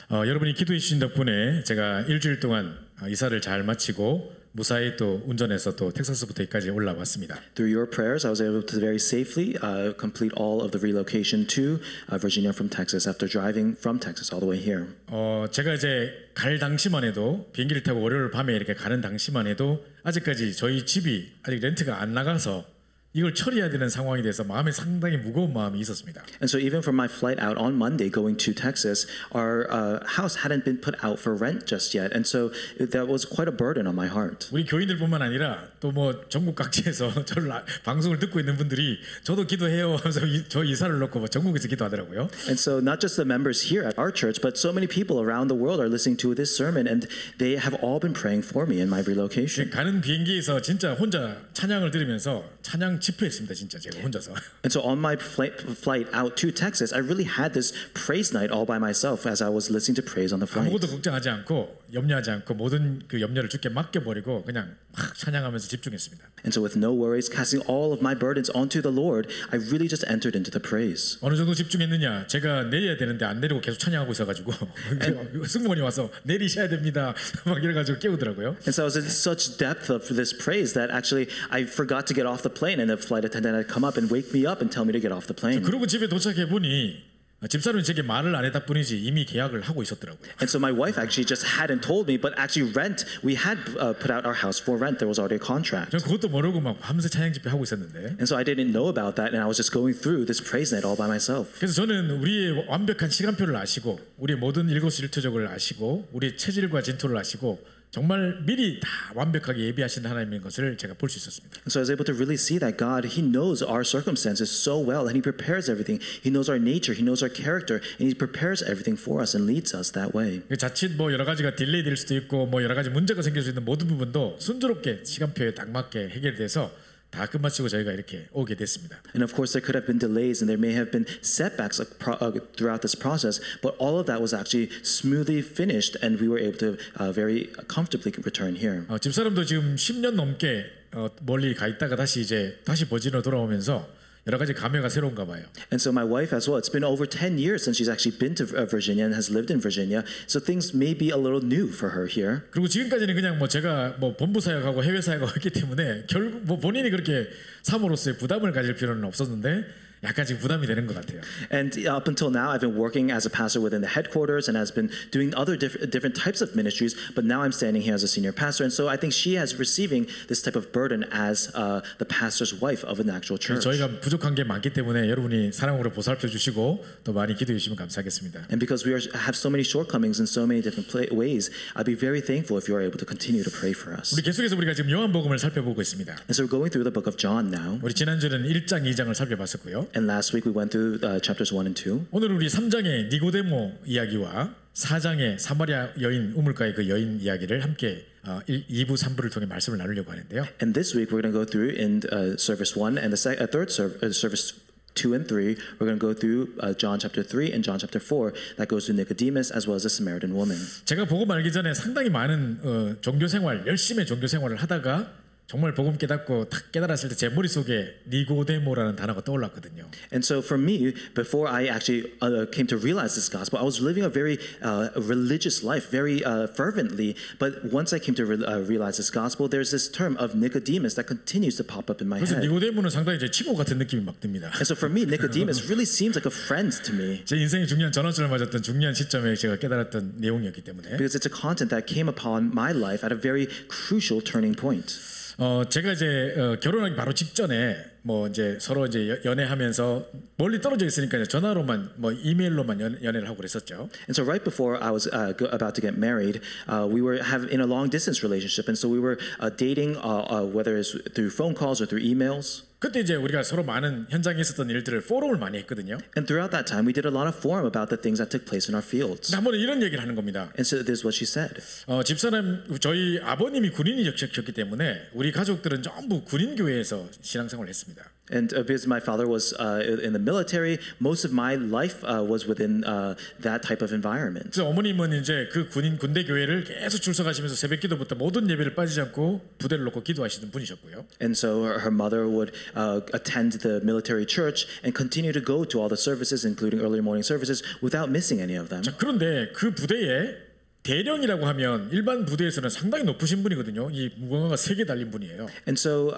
여러분이 기도해 주신 덕분에 제가 일주일 동안 이사를 잘 마치고 무사히 또 운전해서 또 텍사스부터 여기까지 올라왔습니다. Through your prayers, I was able to very safely complete all of the relocation to Virginia from Texas after driving from Texas all the way here. 제가 이제 갈 당시만 해도 비행기를 타고 월요일 밤에 이렇게 가는 당시만 해도 아직까지 저희 집이 아직 렌트가 안 나가서 이걸 처리해야 되는 상황이 돼서 마음에 상당히 무거운 마음이 있었습니다. And so even from my flight out on Monday going to Texas, our house hadn't been put out for rent just yet, and so that was quite a burden on my heart. 우리 교인들뿐만 아니라 또 뭐 전국 각지에서 저를 방송을 듣고 있는 분들이 저도 기도해요 하면서 저 이사를 놓고 뭐 전국에서 기도하더라고요. And so not just the members here at our church, but so many people around the world are listening to this sermon, and they have all been praying for me in my relocation. 가는 비행기에서 진짜 혼자 찬양을 들으면서 찬양 집회했습니다. 진짜 제가 혼자서. And so on my flight out to Texas, I really had this praise night all by myself as I was listening to praise on the flight. 아무것도 걱정하지 않고 염려하지 않고 모든 그 염려를 주께 맡겨버리고 그냥 막 찬양하면서 집중했습니다. And so with no worries, casting all of my burdens onto the Lord, I really just entered into the praise. 어느 정도 집중했느냐? 제가 내려야 되는데 안 내리고 계속 찬양하고 있어가지고 승무원이 와서 내리셔야 됩니다. 막 이래가지고 깨우더라고요. And so I was in such depth of this praise that actually I forgot to get off the plane, and the flight attendant had come up and wake me up and tell me to get off the plane. 그러고 집에 도착해 보니 집사람이 제게 말을 안 했다 뿐이지 이미 계약을 하고 있었더라고요. And so my wife actually just hadn't told me, but actually we had put out our house for rent. There was already a contract. 전 그것도 모르고 막 밤새 찬양 집회 하고 있었는데. And so I didn't know about that, and I was just going through this praise night all by myself. 그래서 저는 우리의 완벽한 시간표를 아시고 우리의 모든 일거수일투족을 아시고 우리의 체질과 진토를 아시고 정말 미리 다 완벽하게 예비하신 하나님인 것을 제가 볼 수 있었습니다. And so I was able to really see that God, He knows our circumstances so well, and He prepares everything. He knows our nature, He knows our character, and He prepares everything for us and leads us that way. 자칫 뭐 여러 가지가 딜레이 될 수도 있고 뭐 여러 가지 문제가 생길 수 있는 모든 부분도 순조롭게 시간표에 딱 맞게 해결돼서 다 끝마치고 저희가 이렇게 오게 됐습니다. And of course there could have been delays and there may have been setbacks throughout this process, but all of that was actually smoothly finished, and we were able to very comfortably return here. 집사람도 지금 10년 넘게 멀리 가 있다가 다시 버지니아로 돌아오면서 여러 가지 감회가 새로운가 봐요. And so my wife as well, it's been over 10 years since she's actually been to Virginia and has lived in Virginia, so things may be a little new for her here. 그리고 지금까지는 그냥 뭐 제가 뭐 본부 사역하고 해외 사역하고 했기 때문에 결국 뭐 본인이 그렇게 사모로서의 부담을 가질 필요는 없었는데 약간 지금 부담이 되는 것 같아요. And up until now, I've been working as a pastor within the headquarters and has been doing other different types of ministries. But now I'm standing here as a senior pastor, and so I think she has receiving this type of burden as the pastor's wife of an actual church. 저희가 부족한 게 많기 때문에 여러분이 사랑으로 보살펴 주시고 또 많이 기도해 주시면 감사하겠습니다. And because we have so many shortcomings in so many different ways, I'd be very thankful if you are able to continue to pray for us. 우리 계속해서 우리가 지금 요한복음을 살펴보고 있습니다. And so we're going through the book of John now. 우리 지난주는 1장, 2장을 살펴봤었고요. And last week we went through chapters 1 and 2. 오늘 우리 3장의 니고데모 이야기와 4장의 사마리아 여인 우물가의 그 여인 이야기를 함께 2부 3부를 통해 말씀을 나누려고 하는데요. And this week we're going to go through in service 1 and the third service 2 and 3. We're going to go through John chapter 3 and John chapter 4 that goes to Nicodemus as well as the Samaritan woman. 제가 복음 알기 전에 상당히 많은 종교 생활, 열심히 종교 생활을 하다가 정말 복음 깨닫고 딱 깨달았을 때 제 머릿속에 니고데모라는 단어가 떠올랐거든요. And so for me, before I actually came to realize this gospel, I was living a very religious life, very fervently. But once I came to realize this gospel, there's this term of Nicodemus that continues to pop up in my 그래서 head. 니고데모는 상당히 제 친구 같은 느낌이 막 듭니다. And so for me, Nicodemus really seems like a friend to me. 제 인생의 중요한 전환점을 맞았던 중요한 시점에 제가 깨달았던 내용이었기 때문에. Because it's a content that came upon my life at a very crucial turning point. 제가 이제 결혼하기 바로 직전에 뭐 이제 서로 이제 연애하면서 멀리 떨어져 있으니까 전화로만 뭐 이메일로만 연애를 하고 그랬었죠. And so right before I was about to get married, we were in a long distance relationship, and so we were dating, whether it's through phone calls or through emails. 그때 이제 우리가 서로 많은 현장에 있었던 일들을 포럼을 많이 했거든요. And throughout that time, we did a lot of forum about the things that took place in our fields. 한 번은 이런 얘기를 하는 겁니다. And so this is what she said. 집사람 저희 아버님이 군인이셨기 때문에 우리 가족들은 전부 군인 교회에서 신앙생활을 했습니다. And because my father was in the military, most of my life was within that type of environment. 그래서 어머님은 이제 그 군대 교회를 계속 출석하시면서 새벽 기도부터 모든 예배를 빠지지 않고 부대를 놓고 기도하시는 분이셨고요. And so her mother would attend the military church and continue to go to all the services, including early morning services, without missing any of them. 자, 그런데 그 부대에 대령이라고 하면 일반 부대에서는 상당히 높으신 분이거든요. 이 무궁화가 3개 달린 분이에요. And so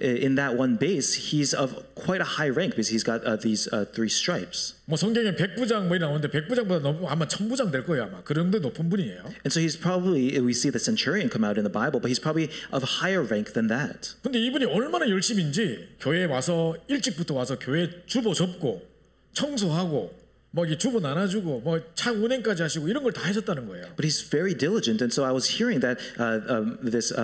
in that one base, he's of quite a high rank because he's got these 3 stripes. 뭐 성경에 백부장 뭐 나오는데 백부장보다 아마 천부장 될 거예요. 아마 그런 데 높은 분이에요. And so he's probably, we see the centurion come out in the Bible, but he's probably of higher rank than that. 근데 이분이 얼마나 열심인지 교회에 와서 일찍부터 와서 교회 주보 접고 청소하고 뭐 주보 나눠주고 뭐 차 운행까지 하시고 이런 걸 다 하셨다는 거예요. But he's very diligent, and so I was hearing that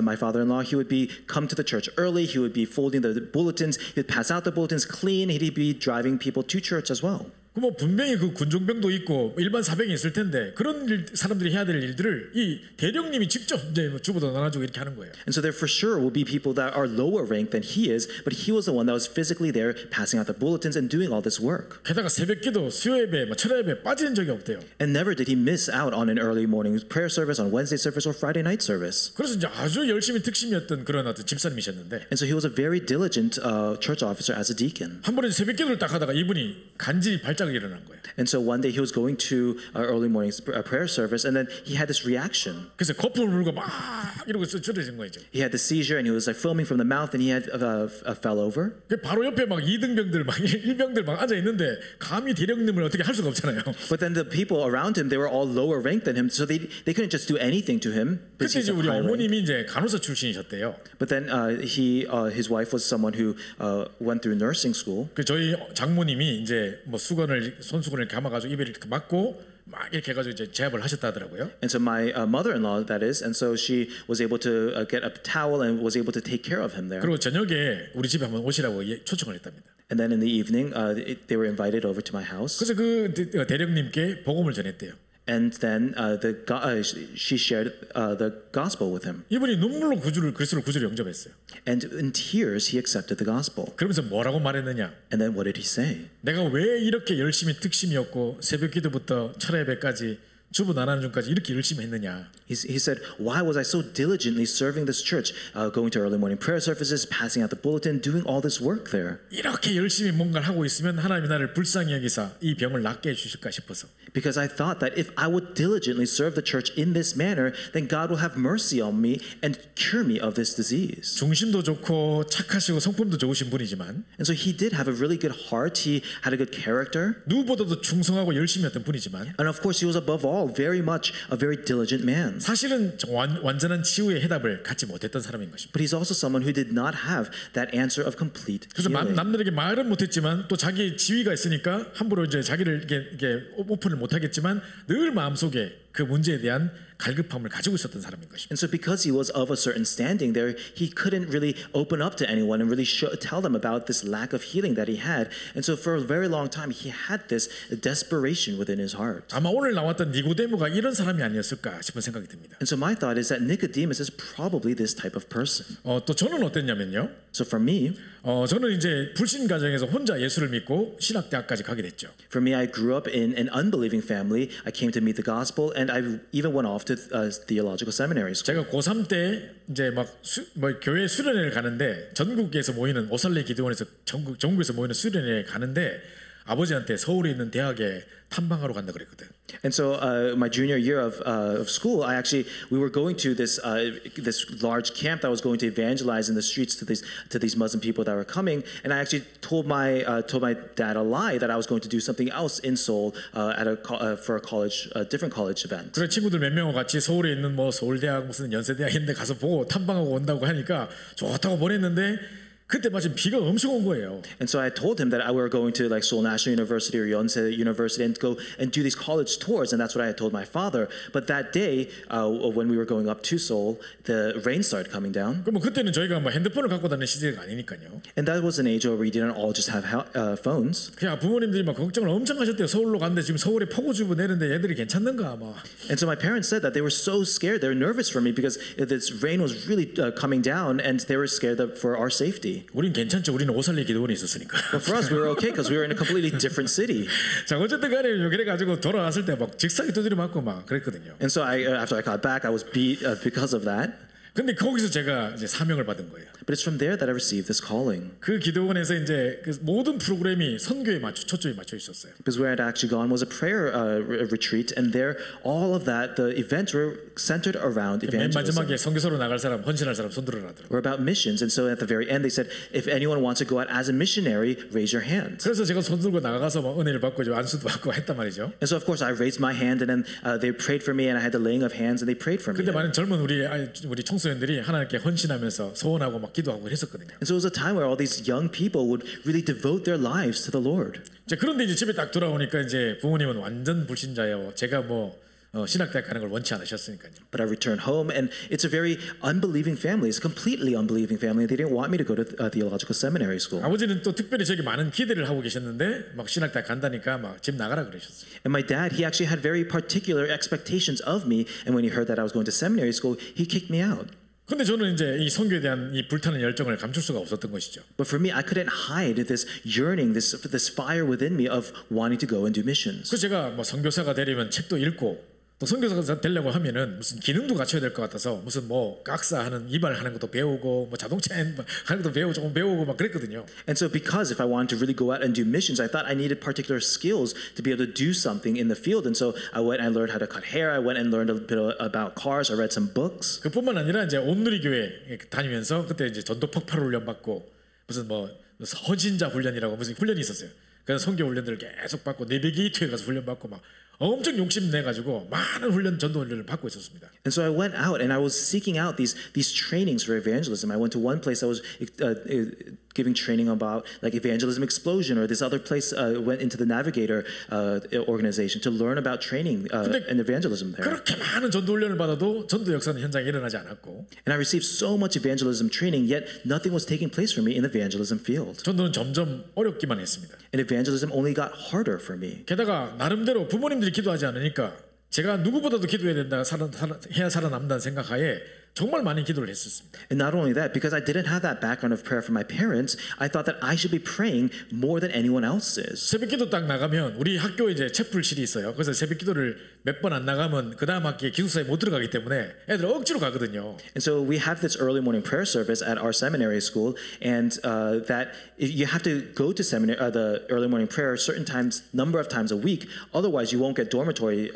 my father-in-law, he would come to the church early. He would be folding the bulletins. He'd pass out the bulletins clean. He'd be driving people to church as well. 뭐 분명히 그 군종병도 있고 일반 사병이 있을 텐데 그런 사람들이 해야 될 일들을 이 대령님이 직접 이제 주보도 나눠주고 이렇게 하는 거예요. And so there for sure will be people that are lower ranked than he is, but he was the one that was physically there, passing out the bulletins and doing all this work. 게다가 새벽기도, 수요예배, 철야예배 빠지는 적이 없대요. And never did he miss out on an early morning prayer service, on Wednesday service, or Friday night service. 그래서 이제 아주 열심히 특심이었던 그런 어떤 집사님이셨는데. And so he was a very diligent church officer as a deacon. 한 번에 새벽기도를 딱 하다가 이분이 간질이 발작을 일어난 거예요. And so one day he was going to early morning prayer service, and then he had this reaction. 그래서 거품을 물고 막 이러고 쓰러진 거죠. He had the seizure, and he was like foaming from the mouth, and he had fell over. 바로 옆에 막 2등병들 막 1병들 막 앉아 있는데 감히 대령님을 어떻게 할 수가 없잖아요. But then the people around him, they were all lower ranked than him, so they couldn't just do anything to him. 그때 이제 우리 어머님이 이제 간호사 출신이셨대요. But then his wife was someone who went through nursing school. 그 저희 장모님이 이제 뭐 손수건을 감아가지고 입에 이렇게 막고 막 이렇게 해가지고 이제 제압을 하셨다 하더라고요. And so my mother-in-law, that is, and so she was able to get a towel and was able to take care of him there. 그리고 저녁에 우리 집에 한번 오시라고 초청을 했답니다. And then in the evening, they were invited over to my house. 그래서 그 대령님께 복음을 전했대요. And then she shared the gospel with him. 이분이 눈물로 그리스도를 구주로 영접했어요. And in tears, he accepted the gospel. 그러면서 뭐라고 말했느냐? And then what did he say? 내가 왜 이렇게 열심히 특심이었고 새벽기도부터 철야예배까지 주보 나눠준까지 이렇게 열심히 했느냐? He said, why was I so diligently serving this church, going to early morning prayer services, passing out the bulletin, doing all this work there? 이렇게 열심히 뭔가를 하고 있으면 하나님이 나를 불쌍히 여기사 이 병을 낫게 해주실까 싶어서. Because I thought that if I would diligently serve the church in this manner, then God will have mercy on me and cure me of this disease. 중심도 좋고 착하시고 성품도 좋으신 분이지만, And so he did have a really good heart. He had a good character. 누구보다도 충성하고 열심히 했던 분이지만, And of course, he was above all very much a very diligent man. 사실은 완전한 치유의 해답을 갖지 못했던 사람인 것입니다. But he's also someone who did not have that answer of complete 그래서 healing. 남들에게 말은 못했지만 또 자기 지위가 있으니까 함부로 이제 자기를 이렇게 오픈을 못하겠지만 늘 마음속에 그 문제에 대한 갈급함을 가지고 있었던 사람인 것입니다. And so because he was of a certain standing there, he couldn't really open up to anyone and really tell them about this lack of healing that he had. And so for a very long time, he had this desperation within his heart. 아마 오늘 나왔던 니고데모가 이런 사람이 아니었을까 싶은 생각이 듭니다. And so my thought is that Nicodemus is probably this type of person. 또 저는 어땠냐면요. So for me, 저는 이제 불신 가정에서 혼자 예수를 믿고 신학대학까지 가게 됐죠. For me, I grew up in an unbelieving family. I came to meet the gospel, and I even went off to theological seminary school. 제가 고3 때 이제 막 교회 수련회를 가는데 전국에서 모이는 오살레 기도원에서 전국에서 모이는 수련회에 가는데 아버지한테 서울에 있는 대학에 탐방하러 간다 그랬거든. And so my junior year of school, we were going to this large camp that was going to evangelize in the streets to these Muslim people that were coming. And I actually told my dad a lie that I was going to do something else in Seoul for a different college event. 그래 친구들 몇 명과 같이 서울에 있는 뭐 서울대학 무슨 연세대학 있는데 가서 보고 탐방하고 온다고 하니까 좋다고 보냈는데. 그때 마침 비가 엄청 온 거예요. And so I told him that we were going to like Seoul National University or Yonsei University and go and do these college tours, and that's what I had told my father. But that day, when we were going up to Seoul, the rain started coming down. 그럼 그때는 저희가 뭐 핸드폰을 갖고 다니는 시대가 아니니까요. And that was an age where we didn't all just have phones. 그냥 부모님들이 막 걱정을 엄청 하셨대요. 서울로 갔는데 지금 서울에 폭우주부 내는데 얘들이 괜찮는가 막. And so my parents said that they were so scared, they were nervous for me because this rain was really coming down, and they were scared for our safety. city. 우린 괜찮죠. 우리는 오살리 기도원에 있었으니까. But for us, we were okay because we were in a completely different city. 자 어쨌든 간에 그래가지고 돌아왔을 때 막 직사기 두드려 맞고 막 그랬거든요. And so after I got back, I was beat because of that. 근데 거기서 제가 이제 사명을 받은 거예요. But it's from there that I received this calling. 그 기도원에서 이제 그 모든 프로그램이 선교에 초점이 맞춰 있었어요. Because where I'd actually gone was a prayer retreat, and there, all of that, the events were centered around 맨 evangelism. 마지막에 선교사로 나갈 사람, 헌신할 사람 손 들어라더라고요. Were about missions, and so at the very end, they said, if anyone wants to go out as a missionary, raise your hand. 그래서 제가 손 들고 나가서 막 은혜를 받고 안수도 받고 했단 말이죠. And so, of course, I raised my hand, and then they prayed for me, and I had the laying of hands, and they prayed for me. 근데 많은 젊은 우리 청소년들이 하나님께 헌신하면서 소원하고 막 기도하고 했었거든요. And so it was a time where all these young people would really devote their lives to the Lord. 자, 그런데 이제 집에 딱 돌아오니까 이제 부모님은 완전 불신자예요. 제가 뭐 신학대학 가는 걸 원치 않으셨으니까요. But I returned home, and it's a very unbelieving family. It's a completely unbelieving family. They didn't want me to go to theological seminary school. 아버지는 또 특별히 저기 많은 기대를 하고 계셨는데 막 신학대학 간다니까 막 집 나가라 그러셨어요. And my dad, he actually had very particular expectations of me. And when he heard that I was going to seminary school, he kicked me out. 근데 저는 이제 이 선교에 대한 이 불타는 열정을 감출 수가 없었던 것이죠. But for me, I couldn't hide this yearning, this fire within me of wanting to go and do missions. 그래서 제가 뭐 선교사가 되려면 책도 읽고 또 선교사가 되려고 하면은 무슨 기능도 갖춰야 될 것 같아서 무슨 뭐 각사하는 이발하는 것도 배우고 뭐 자동차 하는 것도 배우고 조금 배우고 막 그랬거든요. And so because if I wanted to really go out and do missions, I thought I needed particular skills to be able to do something in the field. And so I went and learned how to cut hair. I went and learned a bit about cars. I read some books. 그뿐만 아니라 이제 온누리교회 다니면서 그때 이제 전도 폭발 훈련 받고 무슨 뭐 헌신자 훈련이라고 무슨 훈련이 있었어요. 그래서 선교 훈련들을 계속 받고 내비게이트에 가서 훈련 받고 막 엄청 욕심 내 가지고 많은 훈련 전도 훈련을 받고 있었습니다. And so I went out and I was seeking out these trainings for evangelism. I went to one place that was giving training about like evangelism explosion, or this other place went into the Navigator organization to learn about training and evangelism there. 그렇게 많은 전도 훈련을 받아도 전도 역사는 현장에 일어나지 않았고. And I received so much evangelism training, yet nothing was taking place for me in the evangelism field. 전도는 점점 어렵기만 했습니다. And evangelism only got harder for me. 게다가 나름대로 부모님들이 기도하지 않으니까 제가 누구보다도 기도해야 된다, 해야 살아남는다는 생각하에 정말 많이 기도를 했었습니다. And not only that, because I didn't have that background of prayer from my parents, I thought that I should be praying more than anyone else is. 새벽기도 딱 나가면 우리 학교에 이제 채플실이 있어요. 그래서 새벽기도를 몇 번 안 나가면 그 다음 학기에 기숙사에 못 들어가기 때문에 애들 억지로 가거든요. And so we have this early morning prayer service at our seminary school, and that you have to go to seminary, the early morning prayer certain times, number of times a week. Otherwise, you won't get dormitory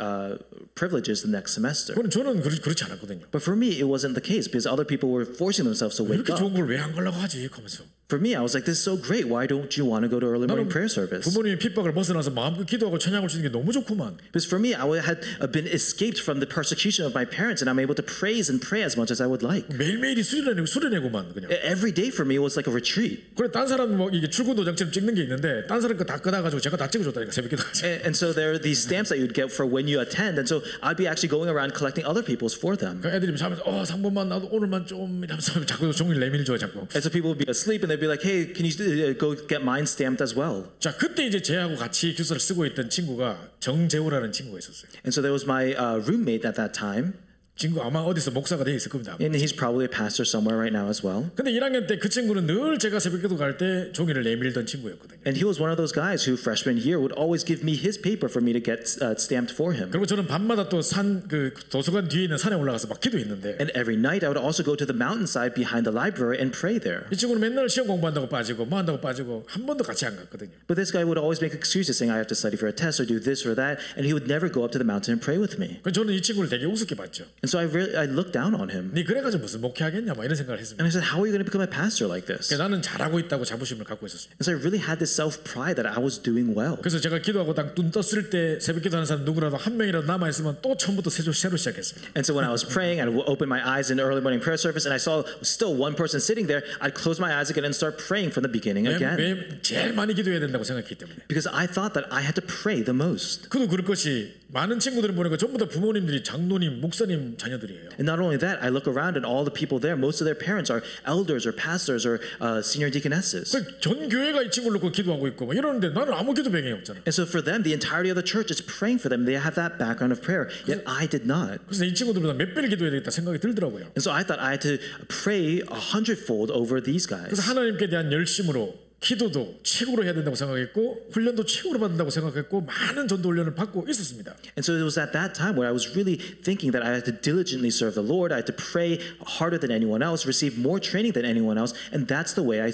privileges the next semester. 저는 그렇지 않았거든요. But for me, it wasn't the case because other people were forcing themselves to wake 이렇게 up. 좋은 걸 왜 안 가려고 하지? 하면서. For me, I was like, this is so great. Why don't you want to go to early morning prayer service? 부모님의 핍박을 벗어나서 마음껏 기도하고 찬양할 수 있는 게 너무 좋구만. Because for me, I had been escaped from the persecution of my parents, and I'm able to praise and pray as much as I would like. 매일매일이 수련회고만 그냥. Every day for me was like a retreat. 그래 딴 사람 뭐 이게 출근 도장처럼 찍는 게 있는데 딴 사람 거 다 끄다가지고 제가 다 찍어줬다니까 새벽기도 가서. And so there are these stamps that you'd get for when you attend, and so I'd be actually going around collecting other people's for them. 그 애들이 자면서 3번만 나도 오늘만 좀 이러면서 자꾸 종일 내밀죠 자꾸. And so people would be asleep, and they'd be like, "Hey, can you go get mine stamped as well?" 자 그때 이제 제하고 같이 교사를 쓰고 있던 친구가 정재호라는 친구가 있었어요. And so there was my roommate at that time. 친구 아마 어디서 목사가 돼 있을 겁니다. And he's probably a pastor somewhere right now as well. 근데 1학년 때 그 친구는 늘 제가 새벽기도 갈 때 종이를 내밀던 친구였거든요. And he was one of those guys who freshman year would always give me his paper for me to get stamped for him. 그리고 저는 밤마다 또 그 도서관 뒤에 있는 산에 올라가서 막 기도했는데. And every night I would also go to the mountainside behind the library and pray there. 이 친구는 맨날 시험 공부한다고 빠지고 뭐 한다고 빠지고 한 번도 같이 안 갔거든요. But this guy would always make excuses saying I have to study for a test or do this or that, and he would never go up to the mountain and pray with me. 그래서 저는 이 친구를 되게 우습게 봤죠. And so I looked down on him. 네 그래가지고 무슨 목회하겠냐 뭐 이런 생각을 했습니다. And I said, how are you going to become a pastor like this? 나는 잘하고 있다고 자부심을 갖고 있었습니다. And so I really had this self-pride that I was doing well. 그래서 제가 기도하고 딱 눈 떴을 때 새벽기도 하는 사람 누구라도 한 명이라도 남아 있으면 또 처음부터 새로 시작했습니다. And so when I was praying, I'd open my eyes in the early morning prayer service, and I saw still one person sitting there. I'd close my eyes again and start praying from the beginning again. 왜 제일 많이 기도해야 된다고 생각했기 때문에. Because I thought that I had to pray the most. 그도 그럴 것이 많은 친구들을 보니까 전부 다 부모님들이 장로님, 목사님 자녀들이에요. And not only that, I look around and all the people there, most of their parents are elders or pastors or senior deaconesses. 전 교회가 이 친구를 놓고 기도하고 있고 뭐 이러는데 나는 아무 기도 배경이 없잖아. And so for them, the entirety of the church is praying for them. They have that background of prayer. Yet I did not. 그래서 이 친구들보다 몇 배를 기도해야 되겠다 생각이 들더라고요. And so I thought I had to pray 100-fold over these guys. 그래서 하나님께 대한 열심으로 기도도 최고로 해야 된다고 생각했고 훈련도 최고로 받는다고 생각했고 많은 전도 훈련을 받고 있었습니다. And so it was at that time where I was really thinking that I had to diligently serve the Lord. I had to pray harder than anyone else, receive more training than anyone else, and that's the way I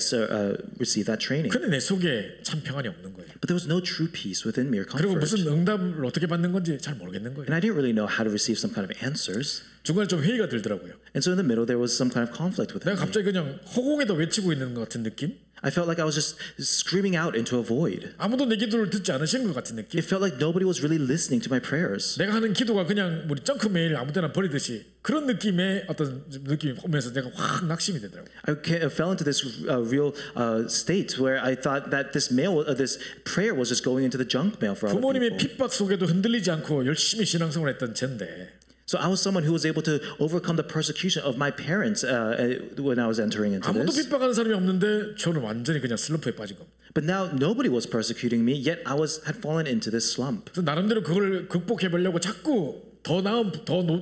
received that training. 근데 내 속에 참 평안이 없는 거예요. But there was no true peace within me or 그리고 comfort. 무슨 응답을 어떻게 받는 건지 잘 모르겠는 거예요. And I didn't really know how to receive some kind of answers. 중간에 좀 회의가 들더라고요. And so in the middle, there was some kind of conflict within 내가 me. 갑자기 그냥 허공에다 외치고 있는 것 같은 느낌? I felt like I was just screaming out into a void. 아무도 내 기도를 듣지 않으시는 것 같은 느낌? It felt like nobody was really listening to my prayers. 내가 하는 기도가 그냥 우리 점크 메일 아무데나 버리듯이 그런 느낌의 어떤 느낌이 오면서 내가 확 낙심이 되더라고요. I fell into this real state where I thought that this prayer was just going into the junk mail for other 부모님의 people. 핍박 속에도 흔들리지 않고 열심히 신앙생활을 했던 젠데 So I was someone who was able to overcome the persecution of my parents when I was entering into 아무도 this. 핍박하는 사람이 없는데 저는 완전히 그냥 슬럼프에 빠진 겁니다. But now nobody was persecuting me, yet I had fallen into this slump. 그래서 나름대로 그걸 극복해 보려고 자꾸 더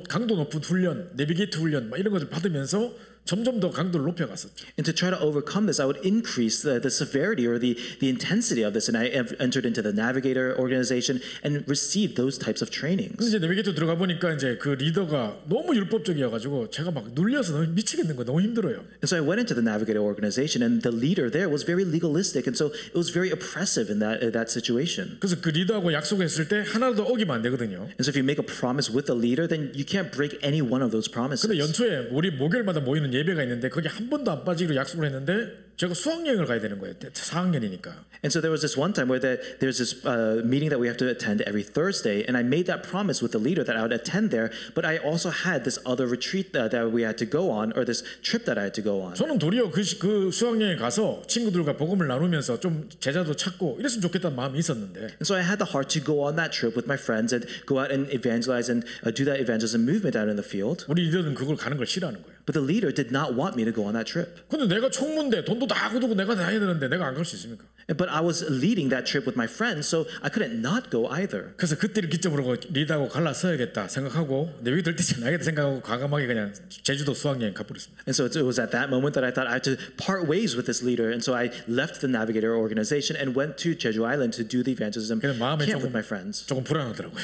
강도 높은 훈련, 내비게이트 훈련 막 이런 것을 받으면서 점점 더 강도를 높여갔었죠. And to try to overcome this, I would increase the severity or the intensity of this. And I entered into the Navigator organization and received those types of trainings. 그래서 이제 내비게이터 들어가 보니까 이제 그 리더가 너무 율법적이어가지고 제가 막 눌려서 너무 미치겠는 거예요. 너무 힘들어요. And so I went into the Navigator organization, and the leader there was very legalistic, and so it was very oppressive in that situation. 그래서 그 리더하고 약속했을 때 하나도 어기면 안 되거든요. And so if you make a promise with the leader, then you can't break any one of those promises. 근데 연초에 우리 목요일마다 모이는 예배가 있는데 거기 한 번도 안 빠지기로 약속을 했는데 제가 수학여행을 가야 되는 거예요. 4학년이니까. And so there was this one time where there's this meeting that we have to attend every Thursday, and I made that promise with the leader that I would attend there, but I also had this other retreat that we had to go on, or this trip that I had to go on. 저는 도리어 그 수학여행 가서 친구들과 복음을 나누면서 좀 제자도 찾고 이랬으면 좋겠다는 마음이 있었는데 And so I had the heart to go on that trip with my friends and go out and evangelize and do that evangelism movement out in the field. 우리 리더는 그걸 가는 걸 싫어하는 거예요. But the leader did not want me to go on that trip. 근데 내가 총무인데 돈도 다 거두고 내가 다 해야 되는데 내가 안 갈 수 있습니까? But I was leading that trip with my friends, so I couldn't not go either. 그래서 그때를 기점으로 리더하고 갈라서야겠다 생각하고 내비 들 때지 나야겠다 생각하고 과감하게 그냥 제주도 수학여행 가버렸습니다. And so it was at that moment that I thought I had to part ways with this leader, and so I left the Navigator organization and went to Jeju Island to do the evangelism 그래서 마음에 camp with my friends. 조금 불안하더라고요.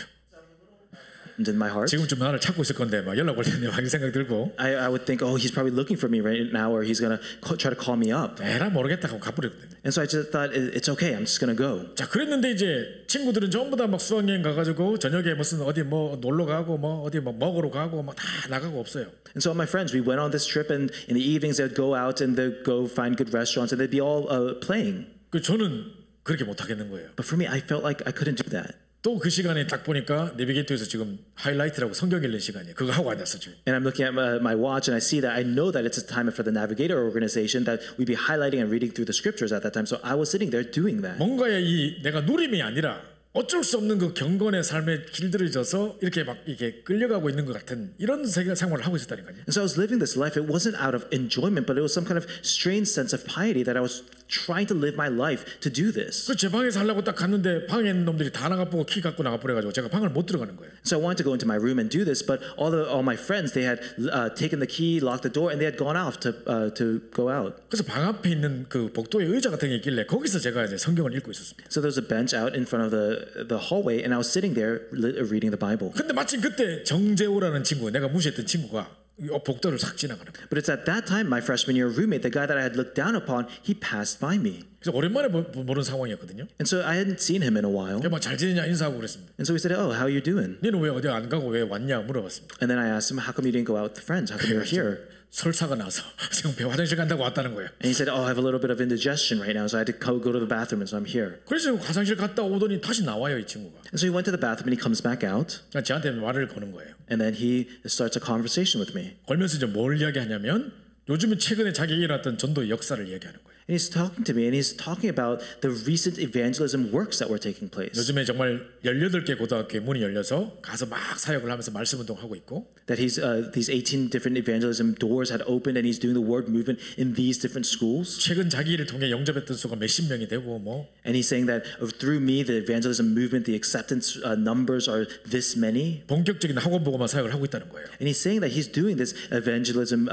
And in my heart, 지금쯤 나를 찾고 있을 건데 막 연락 올 텐데 막 이 생각 들고 I would think, oh, he's probably looking for me right now, or he's gonna try to call me up. 에라 모르겠다 하고 가버렸거든요. And so I just thought, it's okay, I'm just gonna go. 자 그랬는데 이제 친구들은 전부 다 막 수학여행 가가지고 저녁에 무슨 어디 뭐 놀러 가고 뭐 어디 뭐 먹으러 가고 막 다 나가고 없어요. And so my friends, we went on this trip, and in the evenings they'd go out and they'd go find good restaurants, and they'd be all playing. 그 저는 그렇게 못 하겠는 거예요. But for me, I felt like I couldn't do that. 또 그 시간에 딱 보니까 내비게이터에서 지금 하이라이트라고 성경 읽는 시간이에요. 그거 하고 앉았어 지금. And I'm looking at my watch, and I see that I know that it's a time for the Navigator organization that we'd be highlighting and reading through the scriptures at that time. So I was sitting there doing that. 뭔가의 이 내가 누림이 아니라 어쩔 수 없는 그 경건의 삶에 길들여져서 이렇게 막 이게 끌려가고 있는 것 같은 이런 생활을 하고 있었다니까요. And so I was living this life. It wasn't out of enjoyment, but it was some kind of strange sense of piety that I was trying to live my life to do this. 그 제 방에서 하려고 딱 갔는데 방에 있는 놈들이 다 나가보고 키 갖고 나가버려가지고 제가 방을 못 들어가는 거예요. So I wanted to go into my room and do this, but all my friends, they had taken the key, locked the door, and they had gone off to go out. 그래서 방 앞에 있는 그 복도에 의자 같은 게 있길래 거기서 제가 이제 성경을 읽고 있었습니다. So there was a bench out in front of the hallway, and I was sitting there reading the Bible. 근데 마침 그때 정재호라는 친구, 내가 무시했던 친구가 복도를 싹 지나가는 거예요. But it's at that time, my freshman year roommate, the guy that I had looked down upon, he passed by me. 그래서 오랜만에 보는 상황이었거든요. And so I hadn't seen him in a while. 막 잘 지내냐 인사하고 그랬습니다. And so we said, oh, how are you doing? 너는 왜 어디 안 가고 왜 왔냐 물어봤습니다. And then I asked him, how come you didn't go out with friends? How come you're here? 설사가 나서 지금 배 화장실 간다고 왔다는 거예요. And he said, oh, I have a little bit of indigestion right now, so I had to go to the bathroom, and so I'm here. 그래서 화장실 갔다 오더니 다시 나와요 이 친구가. And so he went to the bathroom, and he comes back out, 저한테 말을 거는 거예요. and then he starts a conversation with me. 걸면서 이제 뭘 이야기하냐면 요즘에 최근에 자기가 일어났던 전도의 역사를 얘기하는 거예요. And he's talking to me, and he's talking about the recent evangelism works that were taking place. 요즘에 정말 18개 고등학교에 문이 열려서 가서 막 사역을 하면서 말씀 운동하고 있고 That he's these 18 different evangelism doors had opened, and he's doing the word movement in these different schools. 최근 자기 일을 통해 영접했던 수가 몇십 명이 되고 뭐 And he's saying that through me, the evangelism movement, the acceptance numbers are this many. 본격적인 학원 보고만 사역을 하고 있다는 거예요. And he's saying that he's doing this evangelism,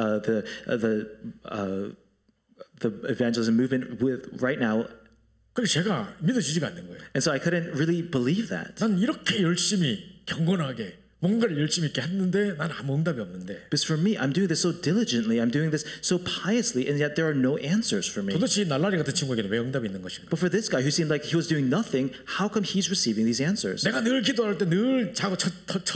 the evangelism movement with right now. 그래서 제가 믿어지지가 않는 거예요. And so I couldn't really believe that. 난 이렇게 열심히 경건하게 뭔가를 열심히 있게 했는데 난 아무 응답이 없는데 Because for me, I'm doing this so diligently, I'm doing this so piously, and yet there are no answers for me. 도대체 이 날라리 같은 친구에게는 왜 응답이 있는 것인가? But for this guy who seemed like he was doing nothing, how come he's receiving these answers? 내가 늘 기도할 때 늘 자고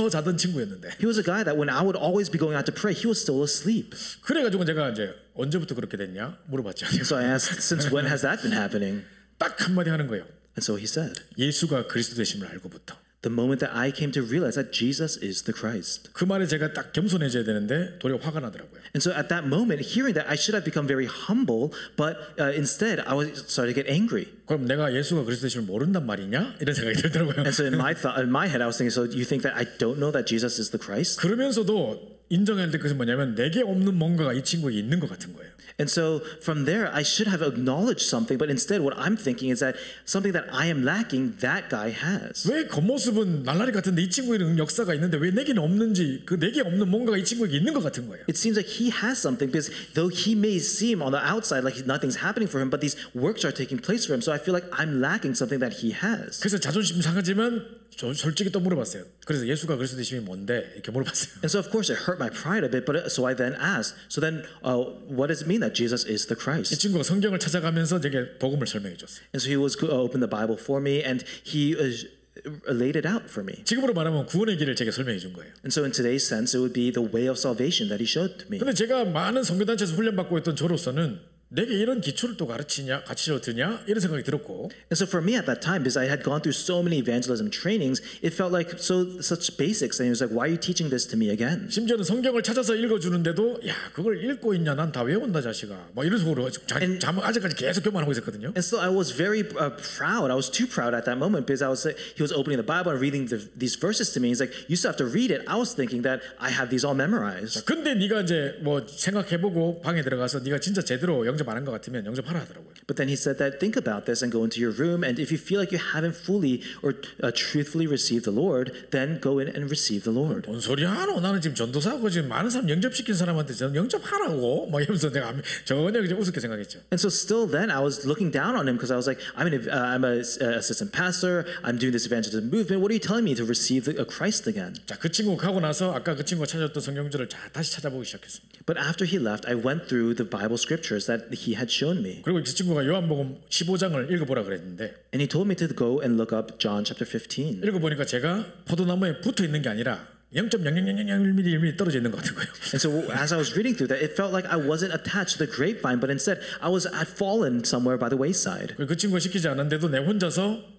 자던 친구였는데 He was a guy that when I would always be going out to pray, he was still asleep. 그래가지고 제가 이제 언제부터 그렇게 됐냐 물어봤죠. So I asked, since when has that been happening? 딱 한마디 하는 거예요. And so he said, 예수가 그리스도 되심을 알고부터. the moment that I came to realize that Jesus is the Christ. 그 말에 제가 딱 겸손해져야 되는데 도리어 화가 나더라고요. And so at that moment, hearing that, I should have become very humble, but instead I was started to get angry. 그럼 내가 예수가 그리스도 되심을 모른단 말이냐? 이런 생각이 들더라고요. And so in my head, I was thinking, so you think that I don't know that Jesus is the Christ? 그러면서도 인정해야 될 것은 뭐냐면 내게 없는 뭔가가 이 친구에게 있는 것 같은 거예요. And so from there, I should have acknowledged something, but instead what I'm thinking is that something that I am lacking, that guy has. 왜 겉모습은 날라리 같은데 이 친구에는 역사가 있는데 왜 내게는 없는지 그 내게 없는 뭔가가 이 친구에게 있는 것 같은 거예요. It seems like he has something because though he may seem on the outside like nothing's happening for him, but these works are taking place for him. So I feel like I'm lacking something that he has. 그래서 자존심 상하지만 솔직히 또 물어봤어요. 그래서 예수가 그리스도 되심이 뭔데? 이렇게 물어봤어요. And so of course it hurt my pride a bit, but so I then asked, so then what does it mean that Jesus is the 이 Christ? 친구가 성경을 찾아가면서 제게 복음을 설명해 줬어요. And so he was open the Bible for me, and he laid it out for me. 지금으로 말하면 구원의 길을 제게 설명해 준 거예요. And so in today's sense, it would be the way of salvation that he showed to me. 근데 제가 많은 선교단체에서 훈련받고 있던 저로서는 내게 이런 기초를 또 가르치냐, 가르쳐 드냐 이런 생각이 들었고. And so for me at that time, because I had gone through so many evangelism trainings, it felt like such basics, and he was like, "Why are you teaching this to me again?" 심지어는 성경을 찾아서 읽어주는데도 야 그걸 읽고 있냐, 난 다 외운다 자식아. 뭐 이런 식으로 아직까지 계속 교만하고 있었거든요. And so I was very proud. I was too proud at that moment because he was opening the Bible and reading these verses to me. He's like, "You still have to read it." I was thinking that I have these all memorized. 근데 네가 이제 뭐 생각해보고 방에 들어가서 네가 진짜 제대로 영접 안 한 것 같으면 영접하라 하더라고요. But then he said that think about this and go into your room, and if you feel like you haven't fully or truthfully received the Lord, then go in and receive the Lord. 뭔 소리 하노? 나는 지금 전도사고 지금 많은 사람 영접시킨 사람한테 영접하라고 막 이러면서 내가 전혀 그냥 우습게 생각했죠. And so still then I was looking down on him because I was like, I'm a assistant pastor. I'm doing this evangelism movement. What are you telling me to receive a Christ again? 자, 그 친구 가고 나서 아까 그 친구가 찾았던 성경절을 다시 찾아보기 시작했습니다. But after he left, I went through the Bible scriptures that he had shown me. 그리고 그 친구가 요한복음 15장을 읽어보라 그랬는데 And he told me to go and look up John chapter 15. 읽어보니까 제가 포도나무에 붙어 있는 게 아니라 0.0001mm 떨어져 있는 것 같은 거예요. And so as I was reading through that, it felt like I wasn't attached to the grapevine, but instead I'd fallen somewhere by the wayside. 그 친구가 시키지 않았는데도 내 혼자서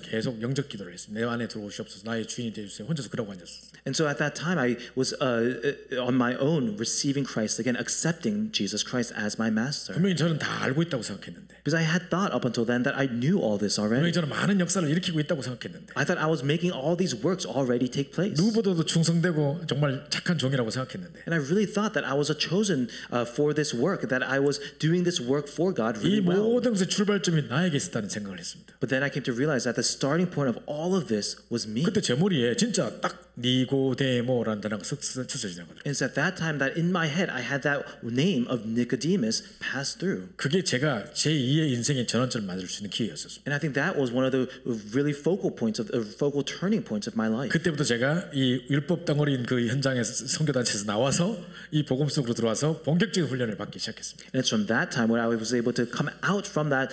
계속 영접 기도를 했습니다. 내 안에 들어오시옵소서, 나의 주인이 되어주세요. 혼자서 그러고 앉았어요. And so at that time, I was on my own receiving Christ again, accepting Jesus Christ as my master. 분명히 저는 다 알고 있다고 생각했는데, Because I had thought up until then that I knew all this already. 분명히 저는 많은 역사를 일으키고 있다고 생각했는데, I thought I was making all these works already take place. 누구보다도 충성되고 정말 착한 종이라고 생각했는데, And I really thought that I was chosen for this work, that I was doing this work for God 이 really well. 모든 것의 출발점이 나에게 있었다는 생각을 했습니다. But then I came to realize that the starting point of all of this was me. 그때 제 머리에 진짜 딱 니고데모라는 단어가 스쳐지거든요. And it's at that time that in my head I had that name of Nicodemus pass through. 그게 제가 제2의 인생의 전환점을 만들 수 있는 기회였었습니다. And I think that was one of the really focal turning points of my life. 그때부터 제가 이 율법 덩어리인 그 현장에서 선교단체에서 나와서 이 복음 속으로 들어와서 본격적인 훈련을 받기 시작했습니다. And it's from that time when I was able to come out from that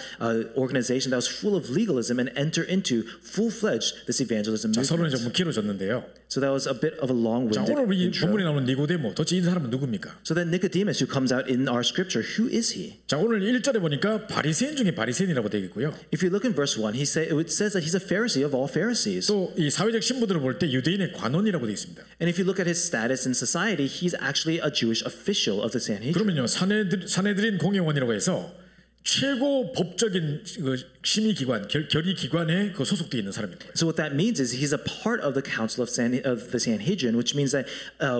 organization that was full of legalism and enter into full-fledged this evangelism 자, 서론이 movement. 조금 길어졌는데요. So that was a bit of a 자, long-winded 오늘 이 intro. 본문에 나오는 니고데모, 도대체 이 사람은 누굽니까? So then Nicodemus, who comes out in our scripture, who is he? 자, 오늘 1절에 보니까 바리새인 중에 바리새인이라고 되어 있고요. If you look in verse 1, it says that he's a Pharisee of all Pharisees. 또 이 사회적 신분들을 볼 때 유대인의 관원이라고 되어 있습니다. And if you look at his status in society, he's actually a Jewish official of the Sanhedrin. 그러면요, 사내들인 공회원이라고 해서 최고 법적인 심의기관, 결의기관에 소속되어 있는 사람인 거예요. So what that means is he's a part of the council of the Sanhedrin, which means that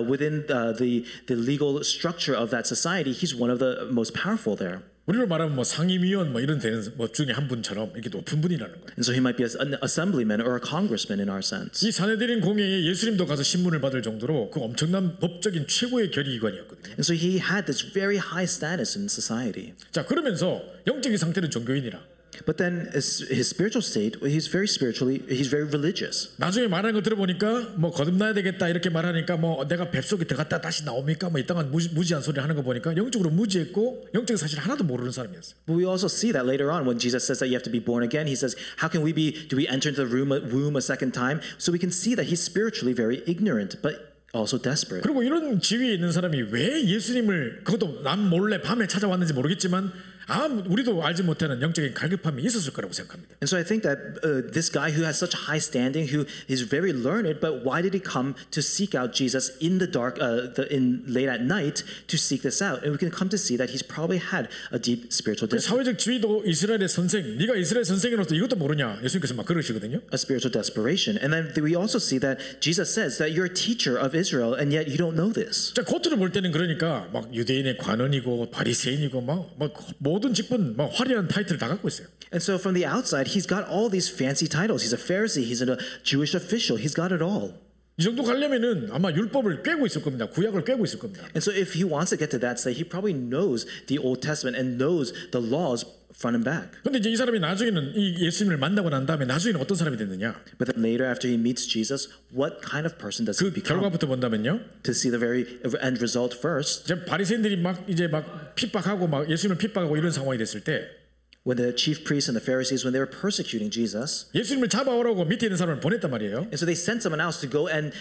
within the legal structure of that society, he's one of the most powerful there. 우리로 말하면 뭐 상임위원 뭐 이런 되는 뭐 중에 한 분처럼 이렇게 높은 분이라는 거예요. And so he might be an assemblyman or a congressman in our sense. 이 사내들인 공회에 예수님도 가서 신문을 받을 정도로 그 엄청난 법적인 최고의 결의기관이었거든요. And so he had this very high status in society. 자 그러면서 영적인 상태는 종교인이라. But then his spiritual state, he's very religious. 나중에 말하는 거 들어보니까 뭐 거듭나야 되겠다 이렇게 말하니까 뭐 내가 뱃속에 들어갔다 다시 나옵니까 뭐 이딴 무지한 소리 하는 거 보니까 영적으로 무지했고 영적인 사실 하나도 모르는 사람이었어요. But we also see that later on when Jesus says that you have to be born again, he says, how can do we enter into the womb a second time? So we can see that he's spiritually very ignorant, but also desperate. 그리고 이런 지위에 있는 사람이 왜 예수님을 그것도 남 몰래 밤에 찾아왔는지 모르겠지만 우리도 알지 못하는 영적인 갈급함이 있었을 거라고 생각합니다. And so I think that this guy who has such a high standing, who is very learned, but why did he come to seek out Jesus in the dark, in late at night to seek this out? And we can come to see that he's probably had a deep spiritual 사회적 지위도 이스라엘의 선생, 네가 이스라엘 선생으로서 이것도 모르냐? 예수님께서 막 그러시거든요. A spiritual desperation. And then we also see that Jesus says that you're a teacher of Israel, and yet you don't know this. 자, 겉으로 볼 때는 그러니까 막 유대인의 관원이고 바리새인이고 막 모든 직분 막 화려한 타이틀을 다 갖고 있어요. And so from the outside, he's got all these fancy titles. He's a Pharisee. He's a Jewish official. He's got it all. 이 정도 가려면은 아마 율법을 꿰고 있을 겁니다. 구약을 꿰고 있을 겁니다. And so if he wants to get to that state, he probably knows the Old Testament and knows the laws front and back. 근데 이제 이 사람이 나중에는 이 예수님을 만나고 난 다음에 나중에는 어떤 사람이 됐느냐? But then later, after he meets Jesus, what kind of person does he 그 become? 결과부터 본다면요. To see the very end result first. 이제 바리새인들이 막 핍박하고 막 예수님을 핍박하고 이런 상황이 됐을 때 When the chief priests and the Pharisees, when they were persecuting Jesus, 예수님을 잡아오라고 밑에 있는 사람을 보냈단 말이에요. and so they sent someone else to go and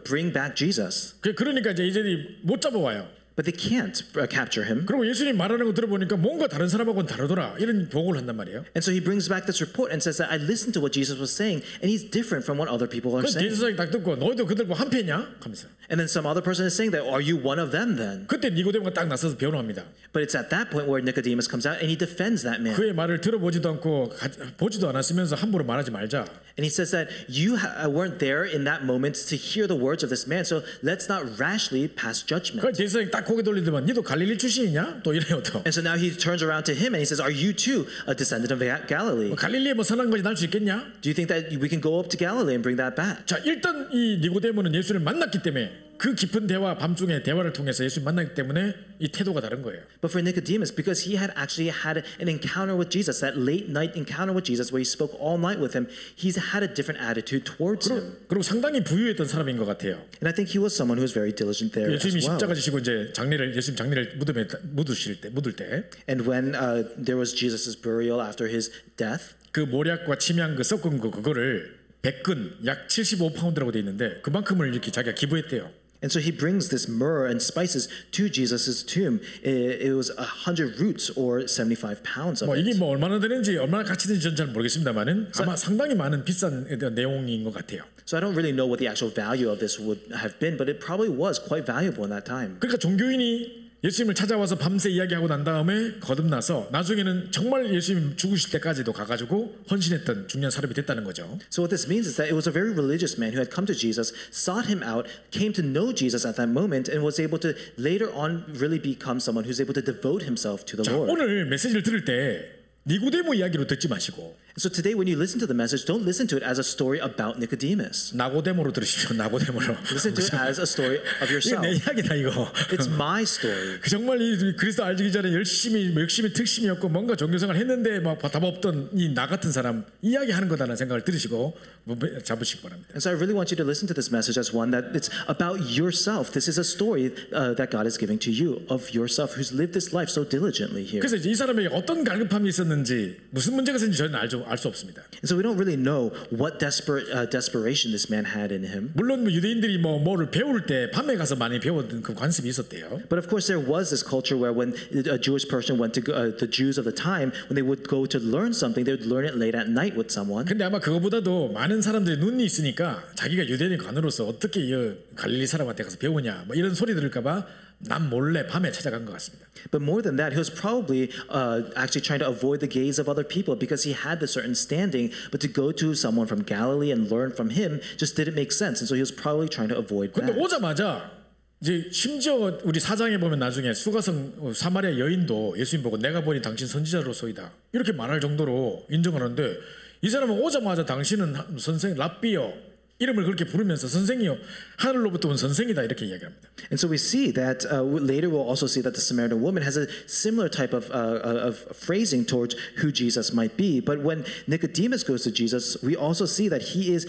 bring back Jesus. 그러니까 이제 이들이 못 잡아와요. But they can't capture him. 그리고 예수님 말하는 거 들어보니까 뭔가 다른 사람하고는 다르더라 이런 보고를 한단 말이에요. And so he brings back this report and says that I listened to what Jesus was saying, and he's different from what other people are 그래서 saying. 제사장이 딱 듣고 너희도 그들과 한패냐? 하면서. And then some other person is saying that, are you one of them then? 그때 니고데모가 딱 나서서 변호합니다. But it's at that point where Nicodemus comes out and he defends that man. 그의 말을 들어보지도 않고 보지도 않았으면서 함부로 말하지 말자. And he says that you weren't there in that moment to hear the words of this man, so let's not rashly pass judgment. 그 제사장이 딱 고개 돌리더만 니도 갈릴리 출신이냐? 또 이래요 또. And so now he turns around to him and he says, are you too a descendant of Galilee? 갈릴리에 뭐 선한 것이 날 수 있겠냐? Do you think that we can go up to Galilee and bring that back? 자 일단 이 니고데모는 예수를 만났기 때문에 그 깊은 대화 밤중에 대화를 통해서 예수를 만났기 때문에 이 태도가 다른 거예요. But for Nicodemus, because he had actually had an encounter with Jesus, that late night encounter with Jesus where he spoke all night with him, he's had a different attitude towards him. 그리고 상당히 부유했던 사람인 것 같아요. And I think he was someone who was very diligent there as 예수님이 well. 십자가 지시고 이제 예수님 장례를 무덤에 묻을 때 And when there was Jesus' burial after his death, 그 모략과 침향 그 섞은 그거를 100근 약 75파운드라고 돼 있는데 그만큼을 이렇게 자기가 기부했대요. and so he brings this myrrh and spices to Jesus' tomb. It was 100 roots or 75 pounds of 뭐 it. 이게 뭐 얼마나 되는지 얼마나 가치 되는지 저는 잘 모르겠습니다만은 아마 상당히 많은 비싼 내용인 것 같아요. So I don't really know what the actual value of this would have been, but it probably was quite valuable in that time. 그러니까 종교인이 예수님을 찾아와서 밤새 이야기하고 난 다음에 거듭나서 나중에는 정말 예수님 죽으실 때까지도 가가지고 헌신했던 중요한 사람이 됐다는 거죠. So what this means is that it was a very religious man who had come to Jesus, sought him out, came to know Jesus at that moment, and was able to later on really become someone who's able to devote himself to the 자, Lord. 오늘 메시지를 들을 때 니고데모 이야기로 듣지 마시고 So today when you listen to the message, don't listen to it as a story about Nicodemus. 나고데모로 들으십시오. 나고데모로. Listen to it as a story of 이거 yourself. 내 이야기다 이거. It's my story. 정말 이 그리스도 알기 전에 열심히 특심이었고 뭔가 종교생활 했는데 막 답 없던 이 나 같은 사람 이야기하는 거다라는 생각을 들으시고 잡으시기 바랍니다. And so I really want you to listen to this message as one that it's about yourself. This is a story that God is giving to you of yourself who's lived this life so diligently here. 그래서 이제 이 사람에게 어떤 갈급함이 있었는지 무슨 문제가 있었는지 저는 알 수 없습니다. And so we don't really know what desperation this man had in him. 물론 뭐 유대인들이 뭐를 배울 때 밤에 가서 많이 배웠던 그 관습이 있었대요. But of course there was this culture where when a Jewish person went to the Jews of the time, when they would go to learn something, they would learn it late at night with someone. 근데 아마 그거보다도 많은 사람들이 눈이 있으니까 자기가 유대인 관으로서 어떻게 이 갈릴리 사람한테 가서 배우냐 뭐 이런 소리 들을까봐 남 몰래 밤에 찾아간 것 같습니다. But more than that, he was probably actually trying to avoid the gaze of other people because he had this certain standing. But to go to someone from Galilee and learn from him just didn't make sense. And so he was probably trying to avoid 근데 that. 오자마자 이제 심지어 우리 사장에 보면 나중에 수가성 사마리아 여인도 예수님 보고 내가 보니 당신 선지자로소이다 이렇게 말할 정도로 인정하는데 이 사람은 오자마자 당신은 선생 랍비요 이름을 그렇게 부르면서 선생이요 하늘로부터 온 선생이다 이렇게 이야기합니다. And so we see that later we'll also see that the Samaritan woman has a similar type of phrasing towards who Jesus might be. But when Nicodemus goes to Jesus, we also see that he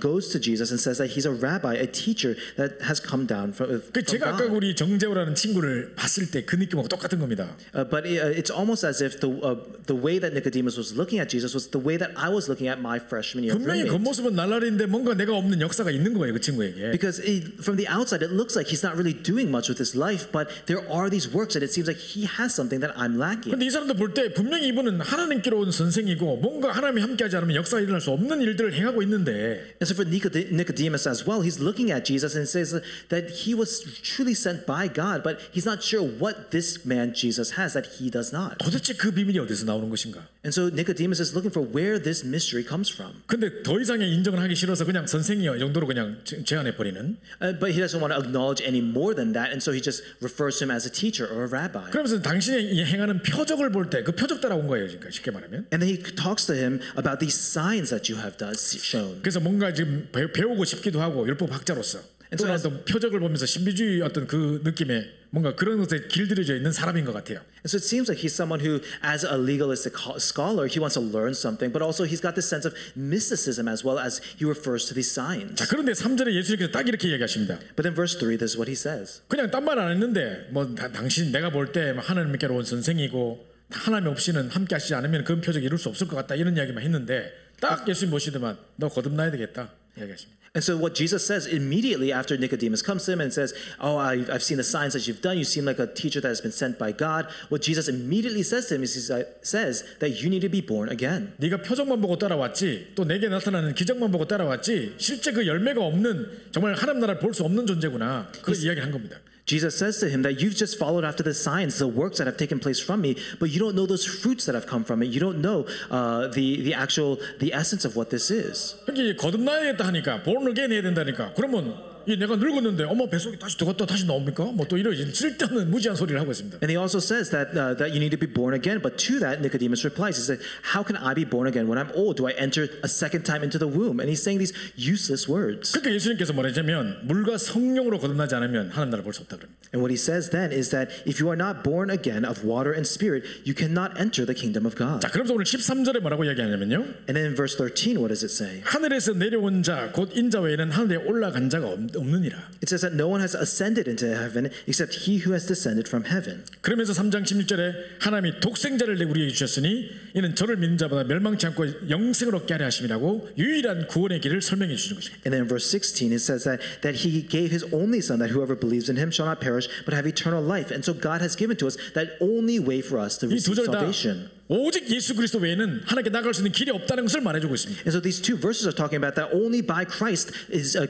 goes to Jesus and says that he's a rabbi, a teacher that has come down from 제가 아까 God. 우리 정재호라는 친구를 봤을 때 그 느낌하고 똑같은 겁니다. But it's almost as if the way that Nicodemus was looking at Jesus was the way that I was looking at my freshman year of 분명히 roommate. 겉모습은 날라리인데 뭔가 내가 없는 역사가 있는 거예요 그 친구에게. Because from the outside, it looks like he's not really doing much with his life, but there are these works, and it seems like he has something that I'm lacking. 근데 이 사람도 볼 때 분명히 이분은 하나님께로 온 선생이고 뭔가 하나님이 함께하지 않으면 역사가 일어날 수 없는 일들을 행하고 있는데. And so for Nicodemus as well, he's looking at Jesus and says that he was truly sent by God, but he's not sure what this man Jesus has that he does not. 도대체 그 비밀이 어디서 나오는 것인가? And so Nicodemus is looking for where this mystery comes from. 근데 더 이상의 인정을 하기 싫어서 그냥 선생이요 이 정도로 그냥 제안해 버리는. But he doesn't want to acknowledge any more than that, and so he just refers to him as a teacher or a rabbi. 그러면서 당신이 행하는 표적을 볼 때 그 표적 따라온 거예요, 그러니까 쉽게 말하면. And then he talks to him about these signs that you have shown. 그래서 뭔가 지금 배우고 싶기도 하고 율법 학자로서 또 어떤 표적을 보면서 신비주의 어떤 그 느낌에 뭔가 그런 것에 길들여져 있는 사람인 것 같아요. And so it seems like he's someone who, as a legalistic scholar, he wants to learn something, but also he's got this sense of mysticism as well as he refers to these signs. 자, 그런데 3절에 예수님께서 딱 이렇게 얘기하십니다. But in verse 3, this is what he says. 그냥 딴 말 안 했는데 뭐 당신 내가 볼 때 하나님께로 온 선생이고 하나님 없이는 함께 하시지 않으면 그런 표적이 이룰 수 없을 것 같다 이런 이야기만 했는데 딱 예수님 보시더만 너 거듭나야 되겠다 이야기하십니다. And so what Jesus says immediately after Nicodemus comes to him and says, oh, I've seen the signs that you've done. You seem like a teacher that has been sent by God. What Jesus immediately says to him is he says that you need to be born again. 네가 표적만 보고 따라왔지 또 내게 나타나는 기적만 보고 따라왔지 실제 그 열매가 없는 정말 하나님 나라를 볼 수 없는 존재구나. 그 이야기를 한 겁니다. Jesus says to him that you've just followed after the signs, the works that have taken place from me, but you don't know those fruits that have come from it. You don't know the essence of what this is. 그러니까 거듭나야겠다 하니까 born again 해야 된다니까 그러면 이 내가 늙었는데 어머 뱃속에 다시 들어갔다 다시 나옵니까? 뭐 또 이런 쓸데없는 무지한 소리를 하고 있습니다. And he also says that you need to be born again. But to that, Nicodemus replies, he said, how can I be born again when I'm old? Do I enter a second time into the womb? And he's saying these useless words. 그러니까 예수님께서 뭐라냐면 물과 성령으로 거듭나지 않으면 하나님 나라를 볼 수 없다 그럽니다. And what he says then is that if you are not born again of water and spirit, you cannot enter the kingdom of God. 자, 그러면서 오늘 13절에 뭐라고 이야기하냐면요. And then in verse 13, what does it say? 하늘에서 내려온 자 곧 인자 외에는 하늘에 올라간 자가 없느니라. It says that no one has ascended into heaven except he who has descended from heaven. 그러면서 3장 16절에 하나님이 독생자를 우리에게 주셨으니 이는 저를 믿는 자보다 멸망치 않고 영생을 얻게 하려 하심이라고 유일한 구원의 길을 설명해 주시는 것입니다. And then in verse 16 it says that he gave his only son that whoever believes in him shall not perish but have eternal life. And so God has given to us that only way for us to 이 두 receive 절 다 salvation. 오직 예수 그리스도 외에는 하나님께 나갈 수 있는 길이 없다는 것을 말해주고 있습니다. And so these two verses are talking about that only by Christ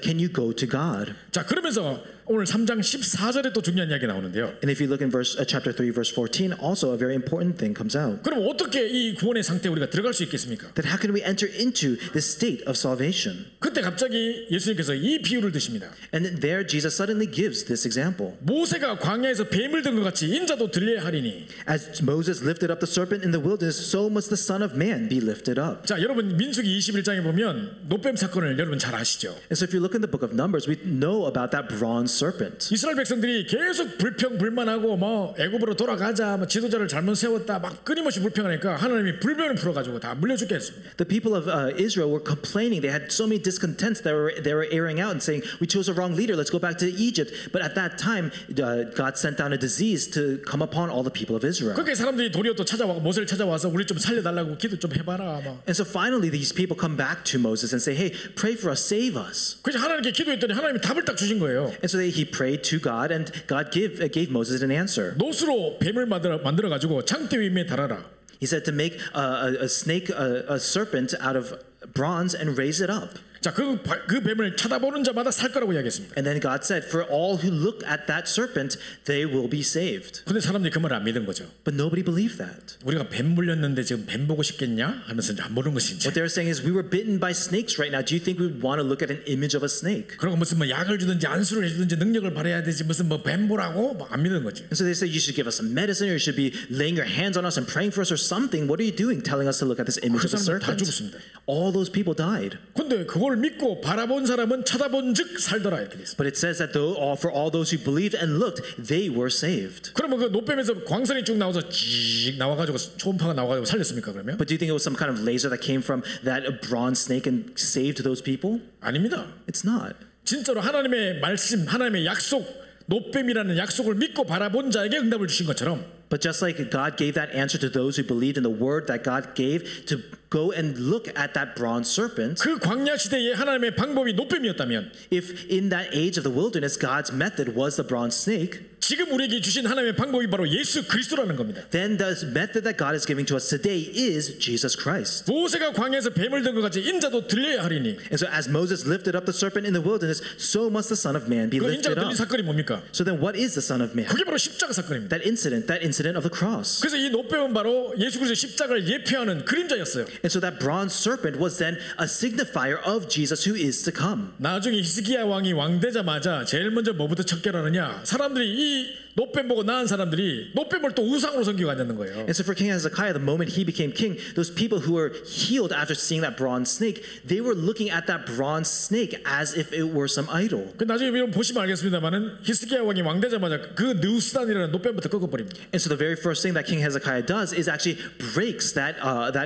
can you go to God. 자, 그러면서 오늘 3장 14절에 또 중요한 이야기 나오는데요. And if you look in chapter 3 verse 14, also a very important thing comes out. 그럼 어떻게 이 구원의 상태에 우리가 들어갈 수 있겠습니까? That how can we enter into this state of salvation? 그때 갑자기 예수님께서 이 비유를 드십니다. And then there Jesus suddenly gives this example. 모세가 광야에서 뱀을 든 것 같이 인자도 들려야 하리니. As Moses lifted up the serpent in the wilderness, so must the Son of Man be lifted up. 자, 여러분 민수기 21장에 보면 노뱀 사건을 여러분 잘 아시죠? And so if you look in the book of Numbers, we know about that bronze serpent. 이스라엘 백성들이 계속 불평불만하고 뭐 애굽으로 돌아가자, 뭐 지도자를 잘못 세웠다, 막 끊임없이 불평하니까 하나님이 불변을 풀어가지고 다 물려죽게 했습니다. The people of Israel were complaining. They had so many discontents that they were airing out and saying, "We chose a wrong leader. Let's go back to Egypt." But at that time, God sent down a disease to come upon all the people of Israel. 그렇게 사람들이 도리어 또 찾아와 모세를 찾아와서 우리 좀 살려달라고 기도 좀 해봐라. 막. And so finally, these people come back to Moses and say, "Hey, pray for us, save us." 그래서 하나님께 기도했더니 하나님이 답을 딱 주신 거예요. And so he prayed to God, and God gave Moses an answer. 노스로 뱀을 만들어 가지고 장대 위에 달아라. He said to make a snake, a serpent out of bronze and raise it up. 자, 그 뱀을 쳐다보는 자마다 살 거라고 이야기했습니다. And then God said, for all who look at that serpent, they will be saved. 근데 사람들이 그 말을 안 믿은 거죠. But nobody believed that. 우리가 뱀 물렸는데 지금 뱀 보고 싶겠냐 하면서 안 보는 것인지. What they're saying is, we were bitten by snakes right now. Do you think we would want to look at an image of a snake? 그리고 무슨 뭐 약을 주든지 안수를 해주든지 능력을 발휘해야 되지 무슨 뭐 뱀 보라고 뭐 안 믿는 거지. And so they say, you should give us some medicine, or you should be laying your hands on us and praying for us or something. What are you doing telling us to look at this image of a 사람들 다 serpent? 죽었습니다. All those people died. 근데 그걸 믿고 바라본 사람은 쳐다본 즉 살더라 이렇게 됐습니다. But it says that for all those who believed and looked, they were saved. 그러면 그 노뱀에서 광선이 쭉 나와서 직 나와가지고 초음파가 나와가지고 살렸습니까 그러면? But do you think it was some kind of laser that came from that bronze snake and saved those people? 아닙니다. It's not. 진짜로 하나님의 말씀, 하나님의 약속, 노뱀이라는 약속을 믿고 바라본 자에게 응답을 주신 것처럼 But just like God gave that answer to those who believed in the word that God gave to go and look at that bronze serpent, 그 광야 시대에 하나님의 방법이 노뱀이었다면 if in that age of the wilderness God's method was the bronze snake, 지금 우리에게 주신 하나님의 방법이 바로 예수 그리스도라는 겁니다. then the method that God is giving to us today is Jesus Christ. 모세가 광야에서 뱀을 든 것 같이 인자도 들려야 하리니. And so as Moses lifted up the serpent in the wilderness, so must the Son of Man be 그 lifted 인자가 up. 들린 사건이 뭡니까? So then what is the Son of Man? 그게 바로 십자가 사건입니다. That incident of the cross. 그래서 이 노뱀은 바로 예수 그리스도의 십자가를 예표하는 그림자였어요. And so that bronze serpent was then a signifier of Jesus who is to come. 나중에 히스기야 왕이 왕되자마자 제일 먼저 뭐부터 척결하느냐? 사람들이 이 노뱀 보고 낳은 사람들이 노뱀을 또 우상으로 섬기고 앉는 거예요. And so for King Hezekiah, the moment he became king, those people who were healed after seeing that bronze snake, they were looking at that bronze snake as if it were some idol. 그 나중에 여러분 보시면 알겠습니다만은 히스기야 왕이 왕되자마자 그 느우스단이라는 노뱀부터 꺾어버립니다. And so the very first thing that King Hezekiah does is actually breaks that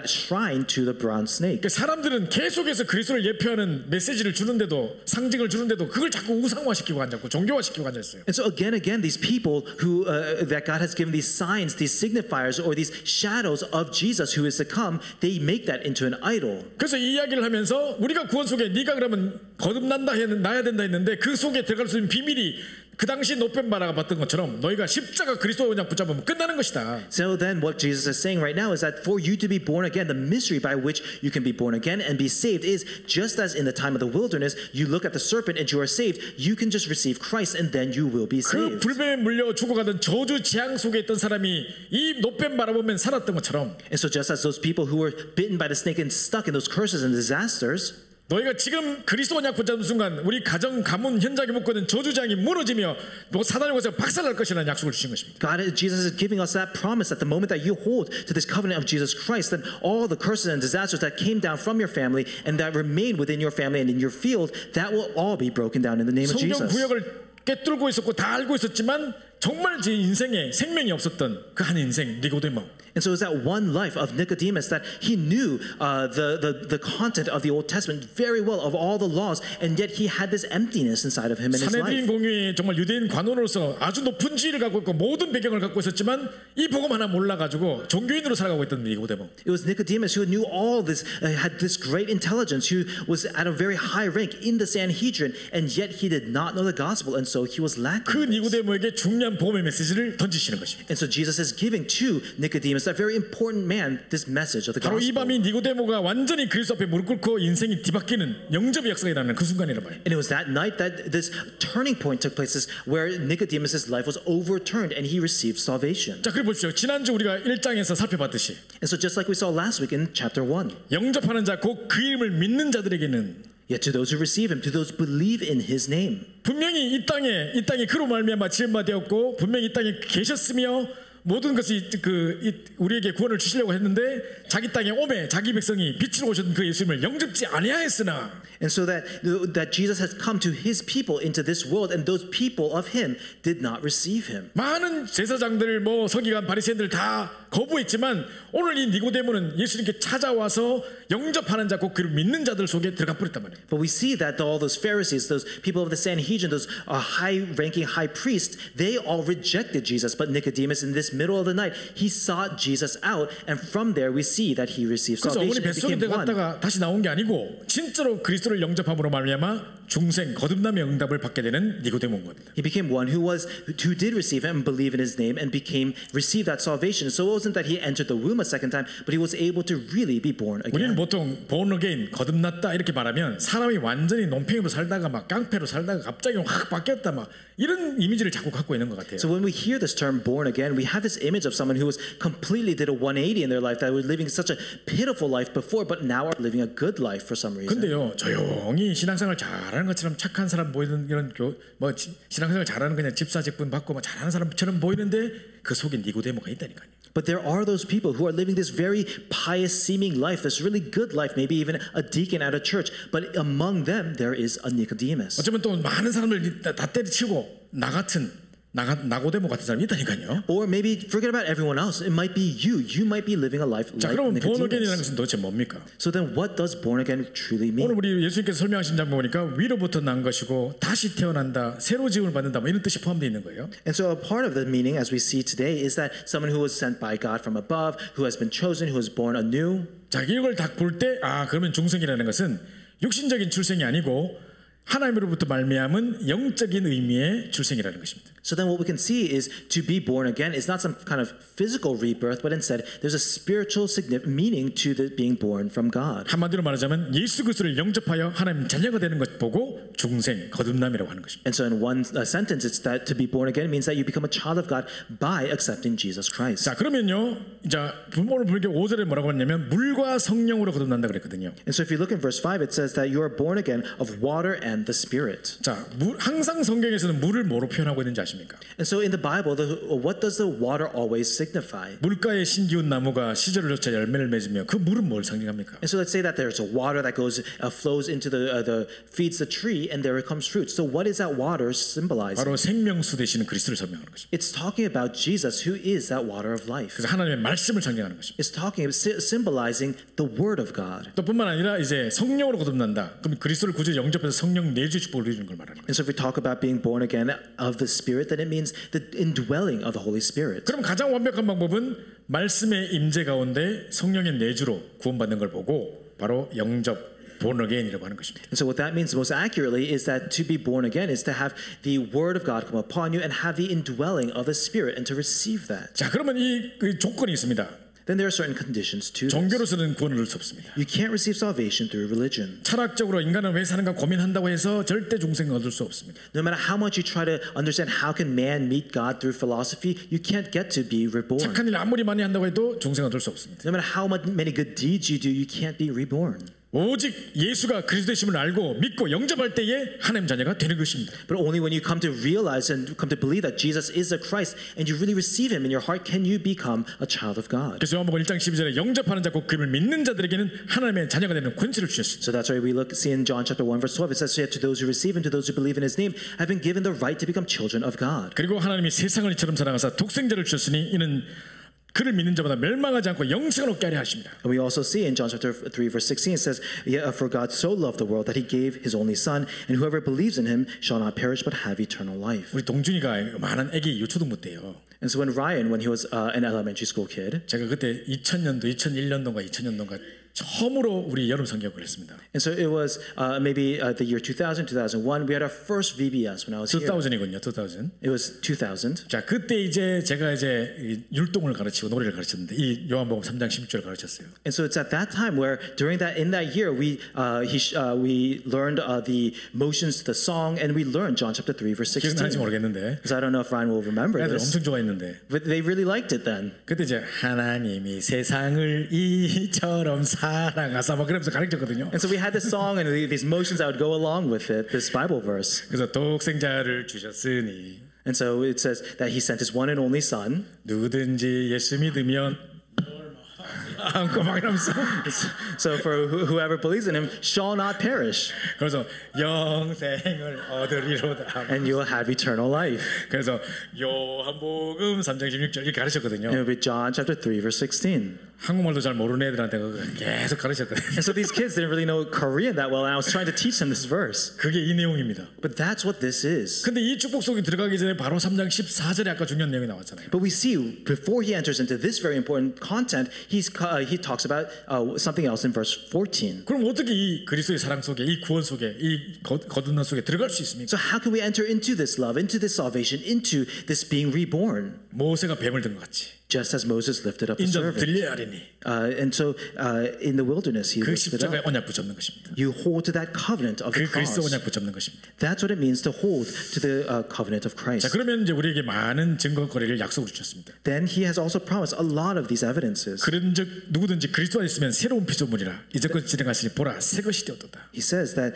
shrine to the bronze snake. 그 사람들은 계속해서 그리스도를 예표하는 메시지를 주는데도 상징을 주는데도 그걸 자꾸 우상화시키고 앉았고 종교화시키고 앉았어요. And so again, these people who that God has given these signs, these signifiers, or these shadows of Jesus who is to come, they make that into an idol. 그래서 이 이야기를 하면서 우리가 구원 속에 네가 그러면 거듭난다 나야 된다 했는데 그 속에 들어갈 수 있는 비밀이 그 당시 노뱀바라가 봤던 것처럼 너희가 십자가 그리스도 그냥 붙잡으면 끝나는 것이다. So then what Jesus is saying right now is that for you to be born again, the mystery by which you can be born again and be saved is just as in the time of the wilderness, you look at the serpent and you are saved, you can just receive Christ and then you will be 그 saved. 불뱀에 물려 죽어가던 저주 재앙 속에 있던 사람이 이 노뱀 바라보면 살았던 것처럼 And so just as those people who were bitten by the snake and stuck in those curses and disasters, 너희가 지금 그리스도 언약 붙잡는 순간 우리 가정 가문 현장에 묵고 있는 저주장이 무너지며 너 사단의 곳에 박살날 것이라는 약속을 주신 것입니다. Jesus is giving us that promise that the moment that you hold to this covenant of Jesus Christ, then all the curses and disasters that came down from your family and that remain within your family and in your field, that will all be broken down in the name of 성경 Jesus. 구역을 꿰뚫고 있었고 다 알고 있었지만 정말 제 인생에 생명이 없었던 그 한 인생 니고데모. And so it's that one life of Nicodemus that he knew the content of the Old Testament very well, of all the laws, and yet he had this emptiness inside of him in his 사내들인 life. 공유의 정말 유대인 관원으로서 아주 높은 지위를 갖고 있고 모든 배경을 갖고 있었지만 이 복음 하나 몰라가지고 종교인으로 살아가고 있던 니고데모. It was Nicodemus who knew all this, had this great intelligence, who was at a very high rank in the Sanhedrin, and yet he did not know the gospel, and so he was lacking. 그 니고데모에게 중요한 복음의 메시지를 던지시는 것입니다. And so Jesus is giving to Nicodemus, that very important man, this message of the 바로 이 gospel. 밤이 니고데모가 완전히 그리스도 앞에 무릎 꿇고 인생이 뒤바뀌는 영접의 역사가 일어나는 그 순간이란 말이에요. And it was that night that this turning point took place, where Nicodemus' life was overturned and he received salvation. 자, 그래 보십시오. 지난주 우리가 1장에서 살펴봤듯이 And so just like we saw last week in chapter 1, 영접하는 자, 곧 그 이름을 믿는 자들에게는 yet to those who receive him, to those who believe in his name. 분명히 이 땅에 그로 말미암아 지은 바 되었고 분명히 이 땅에 계셨으며 모든 것이 우리에게 구원을 주시려고 했는데 자기 땅에 오매 자기 백성이 빛으로 오셨던 그 예수님을 영접지 아니하였으나 And so that Jesus has come to his people into this world, and those people of him did not receive him. 많은 제사장들 서기관 바리새인들 다 거부했지만 오늘 이 니고데모는 예수님께 찾아와서 영접하는 자, 곧 그를 믿는 자들 속에 들어가 버렸단 말이에요. But we see that all those Pharisees, those people of the Sanhedrin, those high-ranking high priests, they all rejected Jesus. But Nicodemus, in this middle of the night, he sought Jesus out, and from there we see that he received 그래서 어머니 salvation and 뱃속에 became one. 들어갔다가 다시 나온 게 아니고 진짜로 그리스도를 영접함으로 말미암아 중생 거듭남의 응답을 받게 되는 니고데모인 겁니다. He became one who did receive him and believe in his name and received that salvation. So it was wasn't that he entered the womb a second time, but he was able to really be born 우리는 again. 보통 born again, 거듭났다 이렇게 말하면 사람이 완전히 논팽이로 살다가 막 깡패로 살다가 갑자기 확 바뀌었다 막 이런 이미지를 자꾸 갖고 있는 것 같아요. So when we hear this term born again, we have this image of someone who was completely did a 180 in their life, that was living such a pitiful life before, but now are living a good life for some reason. 근데요, 조용히 신앙생활 잘하는 것처럼 착한 사람 보이는 이런 신앙생활 잘하는 그냥 집사 직분 받고 막 잘하는 사람처럼 보이는데 그 속에 니고데모가 있다니까요. But there are those people who are living this very pious seeming life, this really good life, maybe even a deacon at a church. But among them, there is a Nicodemus. 어쩌면 또 많은 사람들 다 때려치고 나 같은 나고데모 같은 사람이 있다니까요. Or maybe forget about everyone else. It might be you. You might be living a life 자, like 그러면 born again이라는 Nicodemus. 것은 도대체 뭡니까? So then what does born again truly mean? 오늘 우리 예수님께서 설명하신 장 보니까 위로부터 난 것이고 다시 태어난다, 새로 지음을 받는다, 뭐 이런 뜻이 포함되어 있는 거예요. And so a part of the meaning as we see today is that someone who was sent by God from above, who has been chosen, who was born anew. 자, 이걸 딱 볼 때 그러면 중생이라는 것은 육신적인 출생이 아니고 하나님으로부터 말미암은 영적인 의미의 출생이라는 것입니다. So then what we can see is to be born again is not some kind of physical rebirth, but instead there's a spiritual meaning to the being born from God. 한마디로 말하자면 예수 그리스도를 영접하여 하나님 자녀가 되는 것 보고 중생, 거듭남이라고 하는 것입니다. And so in one sentence, it's that to be born again means that you become a child of God by accepting Jesus Christ. 자, 그러면요, 자, 오늘 불교 5절에 뭐라고 했냐면 물과 성령으로 거듭난다 그랬거든요. And so if you look in verse 5, it says that you are born again of water and the Spirit. 자, 항상 성경에서는 물을 뭐로 표현하고 있는지 아십니까? And so in the Bible, what does the water always signify? 물가에 심기운 나무가 시절을 거쳐 열매를 맺으며 그 물은 뭘 상징합니까? And so let's say that there's a water that flows into feeds the tree, and there it comes fruit. So what is that water symbolizing? 바로 생명수 되시는 그리스도를 설명하는 것입니다. It's talking about Jesus, who is that water of life. 그래서 하나님의 말씀을 상징하는 것입니다. It's symbolizing the Word of God. 또 뿐만 아니라 이제 성령으로 거듭난다. 그럼 그리스도를 구주 영접해서 성령 내주 축복을 누리는 걸 말하는 거예요. And so if we talk about being born again of the Spirit, then it means the indwelling of the Holy Spirit. 그럼 가장 완벽한 방법은 말씀의 임재 가운데 성령의 내주로 구원받는 걸 보고 바로 영접 born again이라고 하는 것입니다. And so what that means most accurately is that to be born again is to have the Word of God come upon you and have the indwelling of the Spirit and to receive that. 자, 그러면 이 조건이 있습니다. Then there are certain conditions to this. 종교로서는 구원을 얻을 수 없습니다. You can't receive salvation through religion. 철학적으로 인간은 왜 사는가 고민한다고 해서 절대 중생을 얻을 수 없습니다. No matter how much you try to understand how can man meet God through philosophy, you can't get to be reborn. 착한 일 아무리 많이 한다고 해도 중생을 얻을 수 없습니다. No matter how many good deeds you do, you can't be reborn. 오직 예수가 그리스도이심을 알고 믿고 영접할 때에 하나님 자녀가 되는 것입니다. But only when you come to realize and come to believe that Jesus is the Christ and you really receive him in your heart can you become a child of God. 그래서 요한복음 1장 12절에 영접하는 자 곧 그를 믿는 자들에게는 하나님의 자녀가 되는 권세를 주셨습니다. So that's why we see in John chapter 1 verse 12 it says to those who receive and to those who believe in his name have been given the right to become children of God. 그리고 하나님이 세상을 이처럼 사랑하사 독생자를 주셨으니 이는 그를 믿는 자보다 멸망하지 않고 영생을 얻게 하려 하십니다. And we also see in John chapter 3 verse 16 it says, for God so loved the world that he gave his only son and whoever believes in him shall not perish but have eternal life. 우리 동준이가 많은 애기 유초등부 때요. And so when Ryan, when he was an elementary school kid, 제가 그때 2000년도, 2001년도인가 2000년도인가 처음으로 우리 여름 성경을 했습니다. and so it was maybe the year 2000, 2001. We had our first VBS when I was here. 2000이군요. 2000. It was 2000. 자, 그때 이제 제가 이제 율동을 가르치고 노래를 가르쳤는데 이 요한복음 3장 16절을 가르쳤어요. And so it's at that time where in that year we learned the motions to the song and we learned John chapter 3 verse 16. 기억나는지 모르겠는데. So I don't know if Ryan will remember 애들 this. 엄청 좋아했는데. But they really liked it then. 그때 이제 하나님이 세상을 이처럼 사랑하사 막 그러면서 가르쳤거든요. And so we had this song and these motions that would go along with it, this Bible verse. 그래서 독생자를 주셨으니 And so it says that he sent his one and only son. 누구든지 예수 믿으면 않고 막 이러면서 So for whoever believes in him shall not perish. 그래서 영생을 얻으리로다. And you will have eternal life. 그래서 요한복음 3장 16절 이렇게 가르쳤거든요. And with John chapter 3 verse 16. 한국말도 잘 모르는 애들한테 그거 계속 가르쳤거든요. And so these kids didn't really know Korean that well and I was trying to teach them this verse. 그게 이 내용입니다. But that's what this is. 근데 이 축복 속에 들어가기 전에 바로 3장 14절에 아까 중요한 내용이 나왔잖아요. But we see before he enters into this very important content, he talks about something else in verse 14. 그럼 어떻게 이 그리스도의 사랑 속에 이 구원 속에 이 거듭남 속에 들어갈 수 있습니까? So how can we enter into this love, into this salvation, into this being reborn? 모세가 뱀을 든 것 같이. just as Moses lifted up the 인전 servant. 들려야 하리니 And so in the wilderness, he 그 lifted 십자가의 up. 언약 붙잡는 것입니다. You hold to that covenant of the 그 그리스도 cross. 언약 붙잡는 것입니다. That's what it means to hold to the covenant of 자, Christ. 그러면 이제 우리에게 많은 증거거리를 약속을 주셨습니다. Then he has also promised a lot of these evidences. 그런즉 누구든지 그리스도 안에 있으면 새로운 피조물이라 이제껏 지나갔으니 보라 새 것이 되었도다. He says that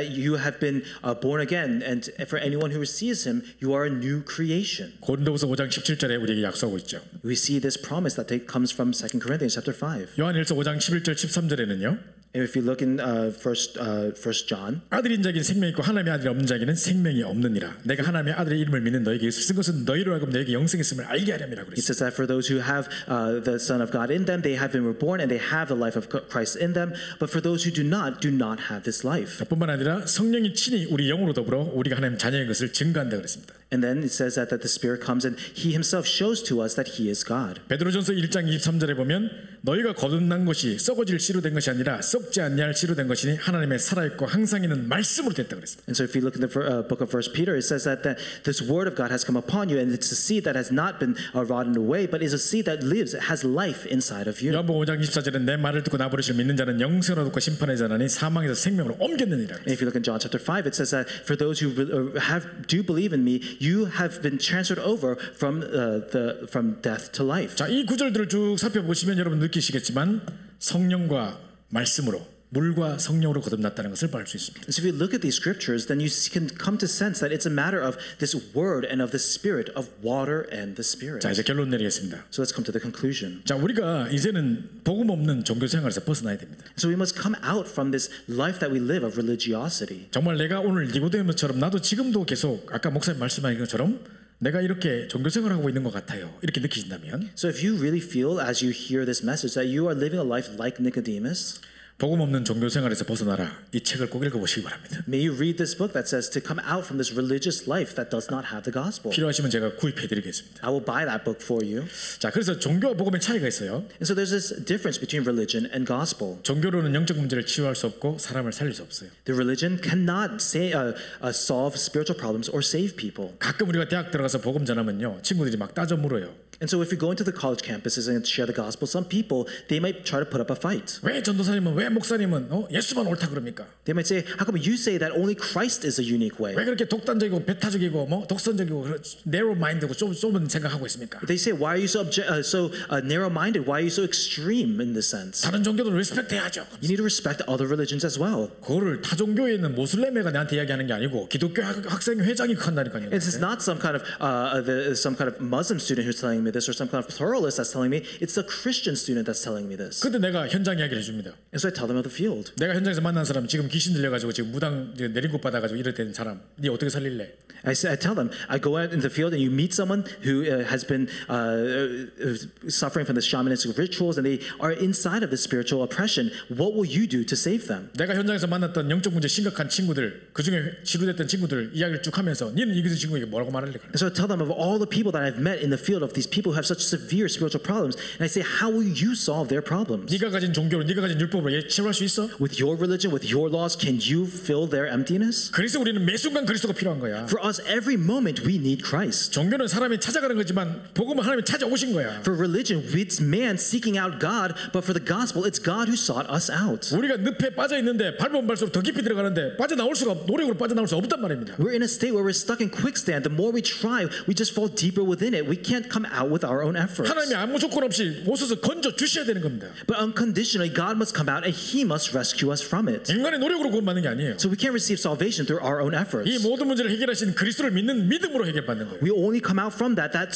you have been born again, and for anyone who receives him, you are a new creation. 고린도후서 5장 17절에 우리에게 약속하고 있죠. We see this promise that comes from 2 Corinthians chapter 5. 요한일서 5장 11절 13절에는요. And if you look in first John, 아들인 자에게는 생명이 있고 하나님의 아들이 없는 자에게는 생명이 없느니라. 내가 하나님의 아들의 이름을 믿는 너에게 쓴 것은 너희로 하여금 너에게 영생이 있음을 알게 하려니라 he 그랬어요. says that for those who have the Son of God in them, they have been reborn and they have the life of Christ in them. But for those who do not have this life. 뿐만 아니라 성령이 친히 우리 영으로 더불어 우리가 하나님 자녀인 것을 증거한다 그랬습니다. And then it says that the Spirit comes and He Himself shows to us that He is God. 베드로전서 1장 23절에 보면 너희가 거듭난 것이 썩어질 씨로 된 것이 아니라 썩지 않냐할 씨로 된 것이니 하나님의 살아있고 항상 있는 말씀으로 됐다 그랬습니다. And so if you look in the book of 1 Peter, it says that this word of God has come upon you, and it's a seed that has not been rotten away, but is a seed that lives, it has life inside of you. 요한복음 5장 24절에 내 말을 듣고 나버리실 믿는 자는 영생을 얻고 심판의 자나니 사망에서 생명으로 옮겼느니라. And if you look in John chapter 5, it says that for those who do believe in me, you have been transferred over from death to life. 자, 이 구절들을 쭉 살펴보시면 여러분 느끼시겠지만 성령과 말씀으로 물과 성령으로 거듭났다는 것을 볼 수 있습니다. So if you look at these scriptures, then you can come to sense that it's a matter of this word and of the spirit, of water and the spirit. 자, 이제 결론 내리겠습니다. So let's come to the conclusion. 자, 우리가 이제는 복음 없는 종교 생활에서 벗어나야 됩니다. So we must come out from this life that we live of religiosity. 정말 내가 오늘 니고데모처럼 나도 지금도 계속 아까 목사님 말씀하신 것처럼 내가 이렇게 종교 생활을 하고 있는 것 같아요. 이렇게 느끼신다면 So if you really feel as you hear this message that you are living a life like Nicodemus, 복음 없는 종교 생활에서 벗어나라. 이 책을 꼭 읽어보시기 바랍니다. may you read this book that says to come out from this religious life that does not have the gospel. 필요하시면 제가 구입해드리겠습니다. I will buy that book for you. 자, 그래서 종교와 복음의 차이가 있어요. And so there's this difference between religion and gospel. 종교로는 영적 문제를 치유할 수 없고 사람을 살릴 수 없어요. The religion cannot solve spiritual problems or save people. 가끔 우리가 대학 들어가서 복음 전하면요, 친구들이 막 따져 물어요. And so if we go into the college campuses and share the gospel, some people, they might try to put up a fight. 왜 전도사님은 왜 목사님은 예수만 옳다 그럽니까? They might say, how come you say that only Christ is a unique way? 왜 그렇게 독단적이고 배타적이고 독선적이고 narrow minded고 좁은 생각하고 있습니까? They say, why are you so narrow-minded? Why are you so extreme in this sense? 다른 종교도 리스펙트해야죠. You need to respect other religions as well. 그거를 타 종교에 있는 모슬렘회가 나한테 이야기하는 게 아니고 기독교 학생 회장이 한다니까요. It's not some kind of Muslim student who's telling me this, or some kind of pluralist that's telling me. It's the Christian student that's telling me this. 근데 내가 현장 이야기를 해줍니다. And so I tell them of the field. 내가 현장에서 만난 사람 지금 귀신 들려가지고 지금 무당 내린 곳 받아가지고 이럴 때 사람, 네 어떻게 살릴래? I tell them, I go out in the field and you meet someone who has been suffering from the shamanistic rituals and they are inside of the spiritual oppression. What will you do to save them? 내가 현장에서 만났던 영적 문제 심각한 친구들, 그 중에 치료됐던 친구들 이야기를 쭉 하면서 니는 이기는 친구에게 뭐라고 말할래? And so I tell them of all the people that I've met in the field of these people who have such severe spiritual problems, and I say, how will you solve their problems? 네가 가진 종교로, 네가 가진 율법으로 얘 치료할 수 있어? With your religion, with your laws, can you fill their emptiness? 그래서 우리는 매 순간 그리스도가 필요한 거야. For us, every moment we need Christ. 종교는 사람이 찾아가는 거지만 복음은 하나님이 찾아오신 거야. For religion, it's man seeking out God, but for the gospel, it's God who sought us out. 우리가 늪에 빠져 있는데 밟으면 발수록 더 깊이 들어가는데 빠져나올 수가 노력으로 빠져나올 수 없단 말입니다. We're in a state where we're stuck in quicksand. The more we try, we just fall deeper within it. We can't come out with our own efforts. 하나님이 아무 조건 없이 오셔서 건져 주셔야 되는 겁니다. But unconditionally, God must come out and He must rescue us from it. 인간의 노력으로 구원받는 게 아니에요. So we can't receive salvation through our own efforts. 이 모든 문제를 해결하신 그리스도를 믿는 믿음으로 해결받는 거예요. We only come out from that. That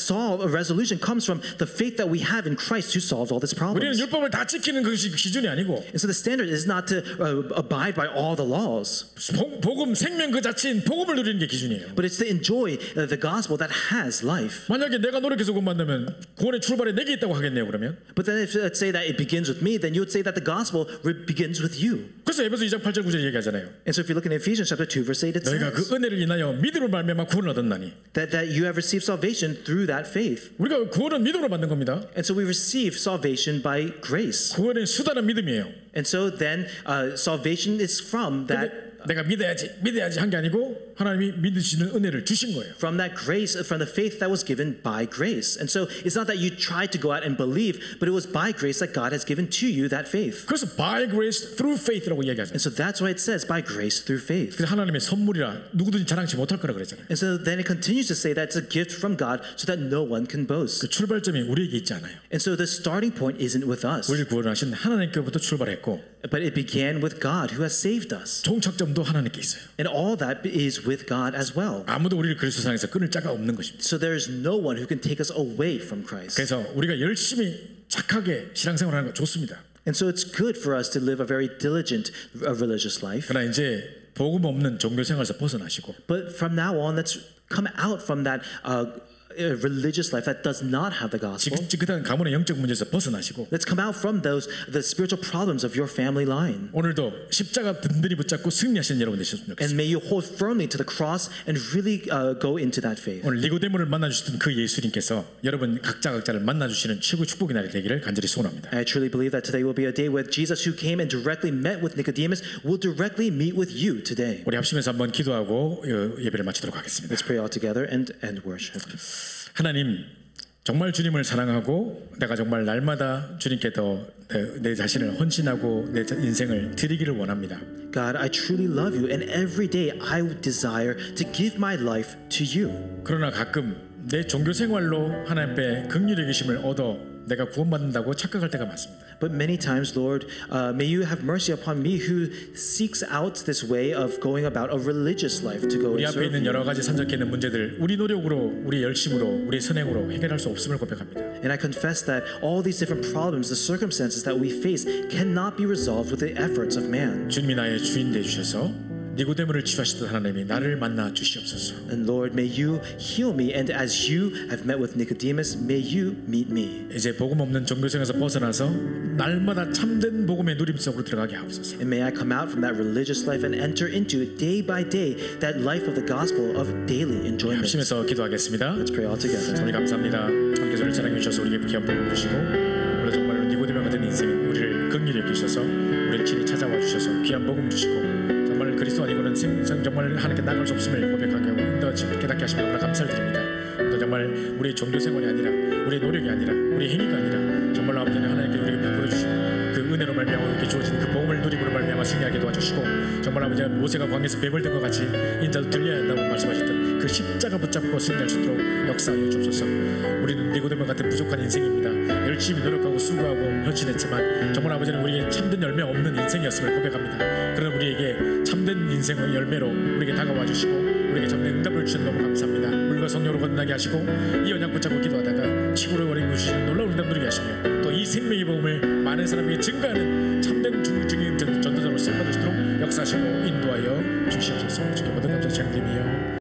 resolution comes from the faith that we have in Christ who solves all these 우리는 problems. 율법을 다 지키는 것이 기준이 아니고 And so the standard is not to abide by all the laws, 복음 생명 그 자체인 복음을 누리는 게 기준이에요. but it's to enjoy the gospel that has life. 만약에 내가 노력해서 구원받으면 구원의 출발에 내게 있다고 하겠네요. 그러면 But then if let's say that it begins with me, then you would say that the gospel begins with you. 그래서 에베소 2장 8절 9절 얘기하잖아요. And so if you look in Ephesians chapter 2 verse 8, it 너희가 그 says 은혜를 인하여 믿음으로 말미암아 구원을 얻었나니 that you have received salvation through that faith. 우리가 구원은 믿음으로 받는 겁니다. And so we receive salvation by grace. 구원의 수단은 믿음이에요. And so then salvation is from that 내가 믿어야지 한 게 아니고 하나님이 믿으시는 은혜를 주신 거예요. From that grace, from the faith that was given by grace. And so it's not that you tried to go out and believe, but it was by grace that God has given to you that faith. 그래서 by grace through faith라고 얘기하잖아요. And so that's why it says by grace through faith. 그래서 하나님의 선물이라 누구든지 자랑치 못할 거라 그랬잖아요. And so then it continues to say that it's a gift from God so that no one can boast. 그 출발점이 우리에게 있지 않아요. And so the starting point isn't with us, 우리를 구원하신 하나님께부터 출발했고 but it began with God who has saved us. 종착점도 하나님께 있어요. And all that is with God as well. 아무도 우리를 그리스도상에서 끊을 자가 없는 것입니다. So there is no one who can take us away from Christ. 그래서 우리가 열심히 착하게 신앙생활하는 거 좋습니다. And so it's good for us to live a very diligent religious life. 그러나 이제 복음 없는 종교생활에서 벗어나시고 But from now on, let's come out from that religious life that does not have the gospel. 지긋지긋한 가문의 영적 문제에서 벗어나시고 Let's come out from the spiritual problems of your family line. 오늘도 십자가 든든히 붙잡고 승리하시는 여러분 되셨으면 좋겠습니다. And may you hold firmly to the cross and really go into that faith. 오늘 니고데모를 만나주셨던 그 예수님께서 여러분 각자를 만나주시는 최고 축복의 날이 되기를 간절히 소원합니다. I truly believe that today will be a day where Jesus, who came and directly met with Nicodemus, will directly meet with you today. 우리 합심해서 한번 기도하고 예배를 마치도록 하겠습니다. Let's pray all together and worship. 하나님 정말 주님을 사랑하고 내가 정말 날마다 주님께 더 내 자신을 헌신하고 내 인생을 드리기를 원합니다. God, I truly love you, and every day I desire to give my life to you. 그러나 가끔 내 종교 생활로 하나님께 긍휼의 계심을 얻어 내가 구원받는다고 착각할 때가 많습니다. But many times, Lord, may you have mercy upon me who seeks out this way of going about a religious life to go 우리 and 앞에 serve 있는 you. 여러 가지 산적해 있는 문제들 우리 노력으로 우리 열심으로 우리 선행으로 해결할 수 없음을 고백합니다. And I confess that all these different problems, the circumstances that we face, cannot be resolved with the efforts of man. 주님이 나의 주인 되어 주셔서 니고데모를 치유하시던 하나님이 나를 만나 주시옵소서. And Lord, may you heal me, and as you have met with Nicodemus, may you meet me. 이제 복음 없는 종교생에서 벗어나서 날마다 참된 복음의 누림 속으로 들어가게 하옵소서. And may I come out from that religious life and enter into day by day that life of the gospel of daily enjoyment. 합심해서 기도하겠습니다. Let's pray all together. 우리 감사합니다. 함께 저를 사랑해 주셔서 우리에게 귀한 복음 주시고 오늘 정말로 니고데모 같은 인생 우리를 긍휼히 여기셔서 우리를 친히 찾아와 주셔서 귀한 복음 주시고 정말 그리스도 아니고는 생명 정말 하나님께 나갈 수 없음을 고백하게 하고 인도 깨닫게 하시면 너무나 감사를 드립니다. 또 정말 우리의 종교 생활이 아니라 우리의 노력이 아니라 우리의 행위가 아니라 정말로 아버지는 하나님께 우리에게 베풀어 주신 그 은혜로 말미암아 우리에게 주어진 그 복음을 누림으로 말미암아 승리하게 도와주시고 정말 아버지가 모세가 광야에서 뱀을 든 것 같이 인자도 들려야 한다고 말씀하셨던 그 십자가 붙잡고 승리할 수 있도록 역사하여 주옵소서. 우리는 니고데모 같은 부족한 인생입니다. 열심히 노력하고 수고하고 헌신했지만 정말 아버지는 우리에게 참된 열매 없는 인생이었음을 고백합니다. 그러나 우리에게 참된 인생의 열매로 우리에게 다가와 주시고 우리에게 참된 응답을 주셔서 너무 감사합니다. 물과 성령으로 건너게 하시고 이 언약 붙잡고 기도하다가 치고를 버리고 주시는 놀라운 응답 누리게 하시며 또 이 생명의 복음을 많은 사람에게 증가하는 참된 중증인 전도자로 쓰임받을 수 있도록 역사하시고